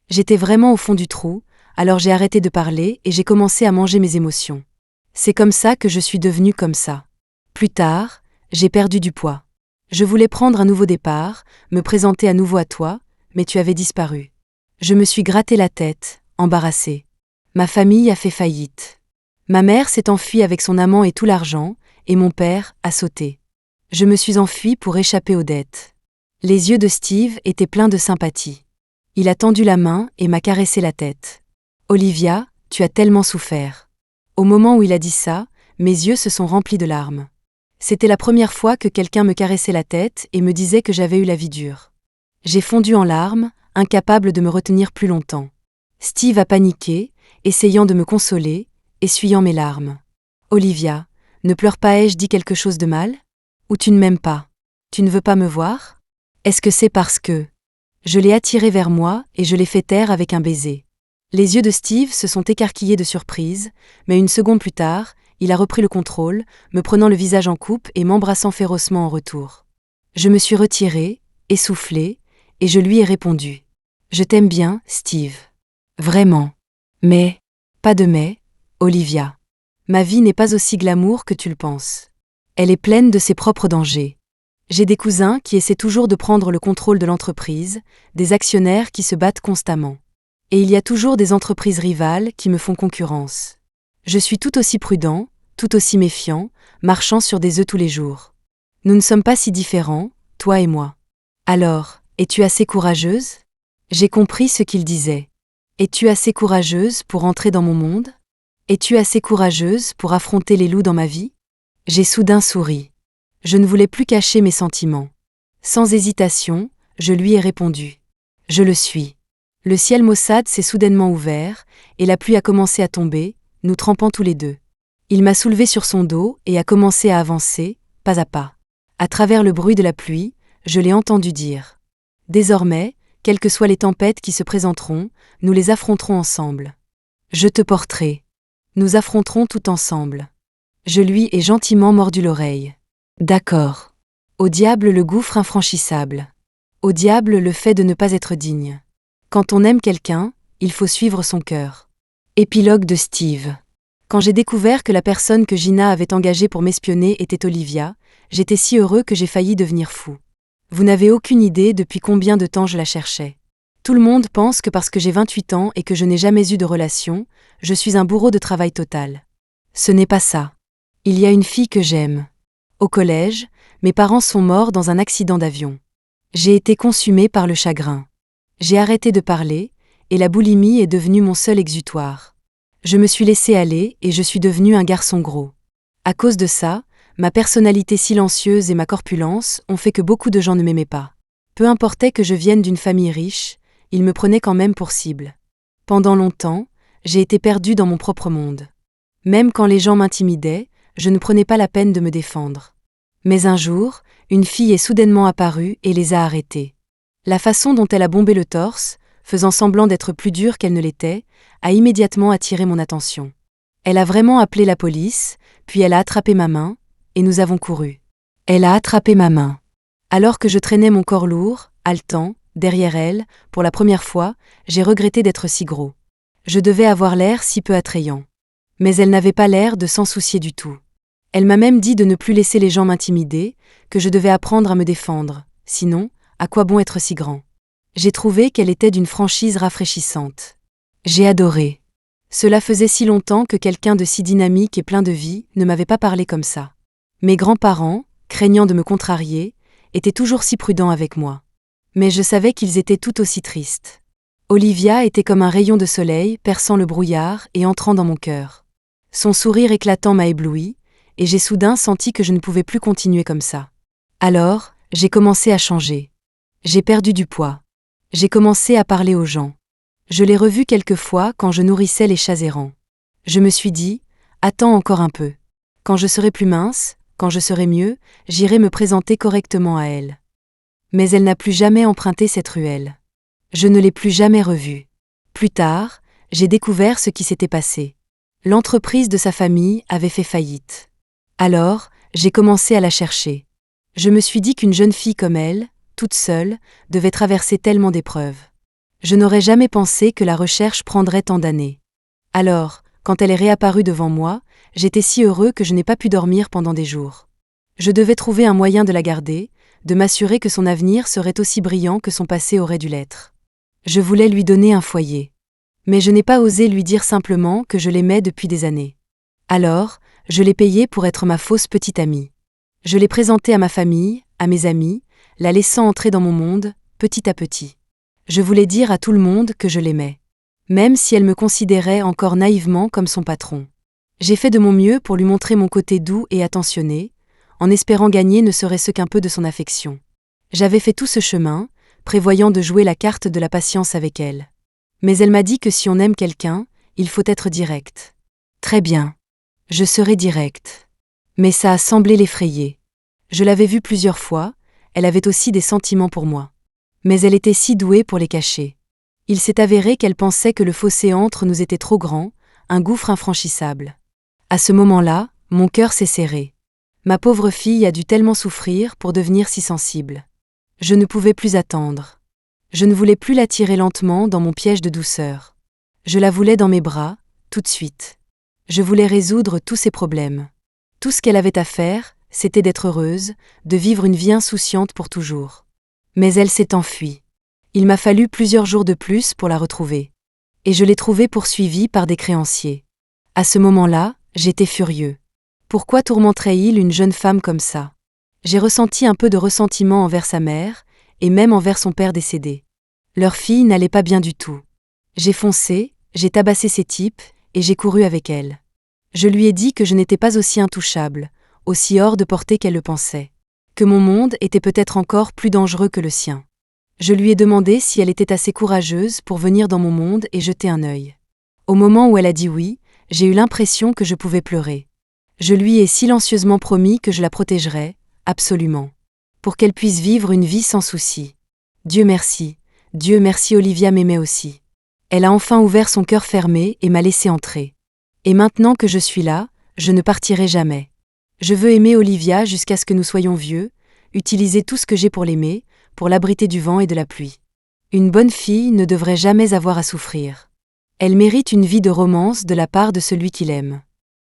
A: J'étais vraiment au fond du trou, alors j'ai arrêté de parler et j'ai commencé à manger mes émotions. C'est comme ça que je suis devenue comme ça. Plus tard, j'ai perdu du poids. Je voulais prendre un nouveau départ, me présenter à nouveau à toi, mais tu avais disparu. Je me suis gratté la tête, embarrassée. Ma famille a fait faillite. Ma mère s'est enfuie avec son amant et tout l'argent, et mon père a sauté. Je me suis enfuie pour échapper aux dettes. Les yeux de Steve étaient pleins de sympathie. Il a tendu la main et m'a caressé la tête. « Olivia, tu as tellement souffert. » Au moment où il a dit ça, mes yeux se sont remplis de larmes. C'était la première fois que quelqu'un me caressait la tête et me disait que j'avais eu la vie dure. J'ai fondu en larmes, incapable de me retenir plus longtemps. Steve a paniqué, essayant de me consoler, essuyant mes larmes. « Olivia, ne pleure pas, ai-je dit quelque chose de mal? Ou tu ne m'aimes pas? Tu ne veux pas me voir? Est-ce que c'est parce que… » Je l'ai attiré vers moi et je l'ai fait taire avec un baiser. Les yeux de Steve se sont écarquillés de surprise, mais une seconde plus tard, il a repris le contrôle, me prenant le visage en coupe et m'embrassant férocement en retour. Je me suis retirée, essoufflée, et je lui ai répondu. « Je t'aime bien, Steve. Vraiment. Mais… pas de mais, Olivia. Ma vie n'est pas aussi glamour que tu le penses. Elle est pleine de ses propres dangers. J'ai des cousins qui essaient toujours de prendre le contrôle de l'entreprise, des actionnaires qui se battent constamment. Et il y a toujours des entreprises rivales qui me font concurrence. Je suis tout aussi prudent, tout aussi méfiant, marchant sur des œufs tous les jours. Nous ne sommes pas si différents, toi et moi. Alors, es-tu assez courageuse? » J'ai compris ce qu'il disait. Es-tu assez courageuse pour entrer dans mon monde? Es-tu assez courageuse pour affronter les loups dans ma vie? J'ai soudain souri. Je ne voulais plus cacher mes sentiments. Sans hésitation, je lui ai répondu. Je le suis. Le ciel maussade s'est soudainement ouvert, et la pluie a commencé à tomber, nous trempant tous les deux. Il m'a soulevée sur son dos et a commencé à avancer, pas à pas. À travers le bruit de la pluie, je l'ai entendu dire. Désormais, quelles que soient les tempêtes qui se présenteront, nous les affronterons ensemble. Je te porterai. Nous affronterons tout ensemble. Je lui ai gentiment mordu l'oreille. D'accord. Au diable le gouffre infranchissable. Au diable le fait de ne pas être digne. Quand on aime quelqu'un, il faut suivre son cœur. Épilogue de Steve. Quand j'ai découvert que la personne que Gina avait engagée pour m'espionner était Olivia, j'étais si heureux que j'ai failli devenir fou. Vous n'avez aucune idée depuis combien de temps je la cherchais. Tout le monde pense que parce que j'ai 28 ans et que je n'ai jamais eu de relation, je suis un bourreau de travail total. Ce n'est pas ça. Il y a une fille que j'aime. Au collège, mes parents sont morts dans un accident d'avion. J'ai été consumée par le chagrin. J'ai arrêté de parler, et la boulimie est devenue mon seul exutoire. Je me suis laissée aller et je suis devenue un garçon gros. À cause de ça, ma personnalité silencieuse et ma corpulence ont fait que beaucoup de gens ne m'aimaient pas. Peu importait que je vienne d'une famille riche, ils me prenaient quand même pour cible. Pendant longtemps, j'ai été perdue dans mon propre monde. Même quand les gens m'intimidaient, je ne prenais pas la peine de me défendre. Mais un jour, une fille est soudainement apparue et les a arrêtés. La façon dont elle a bombé le torse, faisant semblant d'être plus dure qu'elle ne l'était, a immédiatement attiré mon attention. Elle a vraiment appelé la police, Puis elle a attrapé ma main, et nous avons couru. Elle a attrapé ma main. Alors que je traînais mon corps lourd, haletant, derrière elle, pour la première fois, j'ai regretté d'être si gros. Je devais avoir l'air si peu attrayant. Mais elle n'avait pas l'air de s'en soucier du tout. Elle m'a même dit de ne plus laisser les gens m'intimider, que je devais apprendre à me défendre, sinon, à quoi bon être si grand? J'ai trouvé qu'elle était d'une franchise rafraîchissante. J'ai adoré. Cela faisait si longtemps que quelqu'un de si dynamique et plein de vie ne m'avait pas parlé comme ça. Mes grands-parents, craignant de me contrarier, étaient toujours si prudents avec moi. Mais je savais qu'ils étaient tout aussi tristes. Olivia était comme un rayon de soleil perçant le brouillard et entrant dans mon cœur. Son sourire éclatant m'a ébloui, et j'ai soudain senti que je ne pouvais plus continuer comme ça. Alors, j'ai commencé à changer. J'ai perdu du poids. J'ai commencé à parler aux gens. Je l'ai revu quelques fois quand je nourrissais les chats errants. Je me suis dit, attends encore un peu. Quand je serai plus mince, quand je serai mieux, j'irai me présenter correctement à elle. Mais elle n'a plus jamais emprunté cette ruelle. Je ne l'ai plus jamais revue. Plus tard, j'ai découvert ce qui s'était passé. L'entreprise de sa famille avait fait faillite. Alors, j'ai commencé à la chercher. Je me suis dit qu'une jeune fille comme elle, toute seule, devait traverser tellement d'épreuves. Je n'aurais jamais pensé que la recherche prendrait tant d'années. Alors, quand elle est réapparue devant moi, j'étais si heureux que je n'ai pas pu dormir pendant des jours. Je devais trouver un moyen de la garder, de m'assurer que son avenir serait aussi brillant que son passé aurait dû l'être. Je voulais lui donner un foyer. Mais je n'ai pas osé lui dire simplement que je l'aimais depuis des années. Alors, je l'ai payée pour être ma fausse petite amie. Je l'ai présentée à ma famille, à mes amis, la laissant entrer dans mon monde, petit à petit. Je voulais dire à tout le monde que je l'aimais. Même si elle me considérait encore naïvement comme son patron. J'ai fait de mon mieux pour lui montrer mon côté doux et attentionné, en espérant gagner ne serait-ce qu'un peu de son affection. J'avais fait tout ce chemin, prévoyant de jouer la carte de la patience avec elle. Mais elle m'a dit que si on aime quelqu'un, il faut être direct. Très bien. Je serai direct. Mais ça a semblé l'effrayer. Je l'avais vue plusieurs fois, elle avait aussi des sentiments pour moi. Mais elle était si douée pour les cacher. Il s'est avéré qu'elle pensait que le fossé entre nous était trop grand, un gouffre infranchissable. À ce moment-là, mon cœur s'est serré. Ma pauvre fille a dû tellement souffrir pour devenir si sensible. Je ne pouvais plus attendre. Je ne voulais plus la tirer lentement dans mon piège de douceur. Je la voulais dans mes bras, tout de suite. Je voulais résoudre tous ses problèmes. Tout ce qu'elle avait à faire, c'était d'être heureuse, de vivre une vie insouciante pour toujours. Mais elle s'est enfuie. Il m'a fallu plusieurs jours de plus pour la retrouver. Et je l'ai trouvée poursuivie par des créanciers. À ce moment-là, j'étais furieux. Pourquoi tourmenterait-il une jeune femme comme ça? J'ai ressenti un peu de ressentiment envers sa mère, et même envers son père décédé. Leur fille n'allait pas bien du tout. J'ai foncé, j'ai tabassé ces types, et j'ai couru avec elle. Je lui ai dit que je n'étais pas aussi intouchable, aussi hors de portée qu'elle le pensait. Que mon monde était peut-être encore plus dangereux que le sien. Je lui ai demandé si elle était assez courageuse pour venir dans mon monde et jeter un œil. Au moment où elle a dit oui, j'ai eu l'impression que je pouvais pleurer. Je lui ai silencieusement promis que je la protégerais, absolument. Pour qu'elle puisse vivre une vie sans souci. Dieu merci, Olivia m'aimait aussi. Elle a enfin ouvert son cœur fermé et m'a laissé entrer. Et maintenant que je suis là, je ne partirai jamais. Je veux aimer Olivia jusqu'à ce que nous soyons vieux, utiliser tout ce que j'ai pour l'aimer, pour l'abriter du vent et de la pluie. Une bonne fille ne devrait jamais avoir à souffrir. Elle mérite une vie de romance de la part de celui qui l'aime.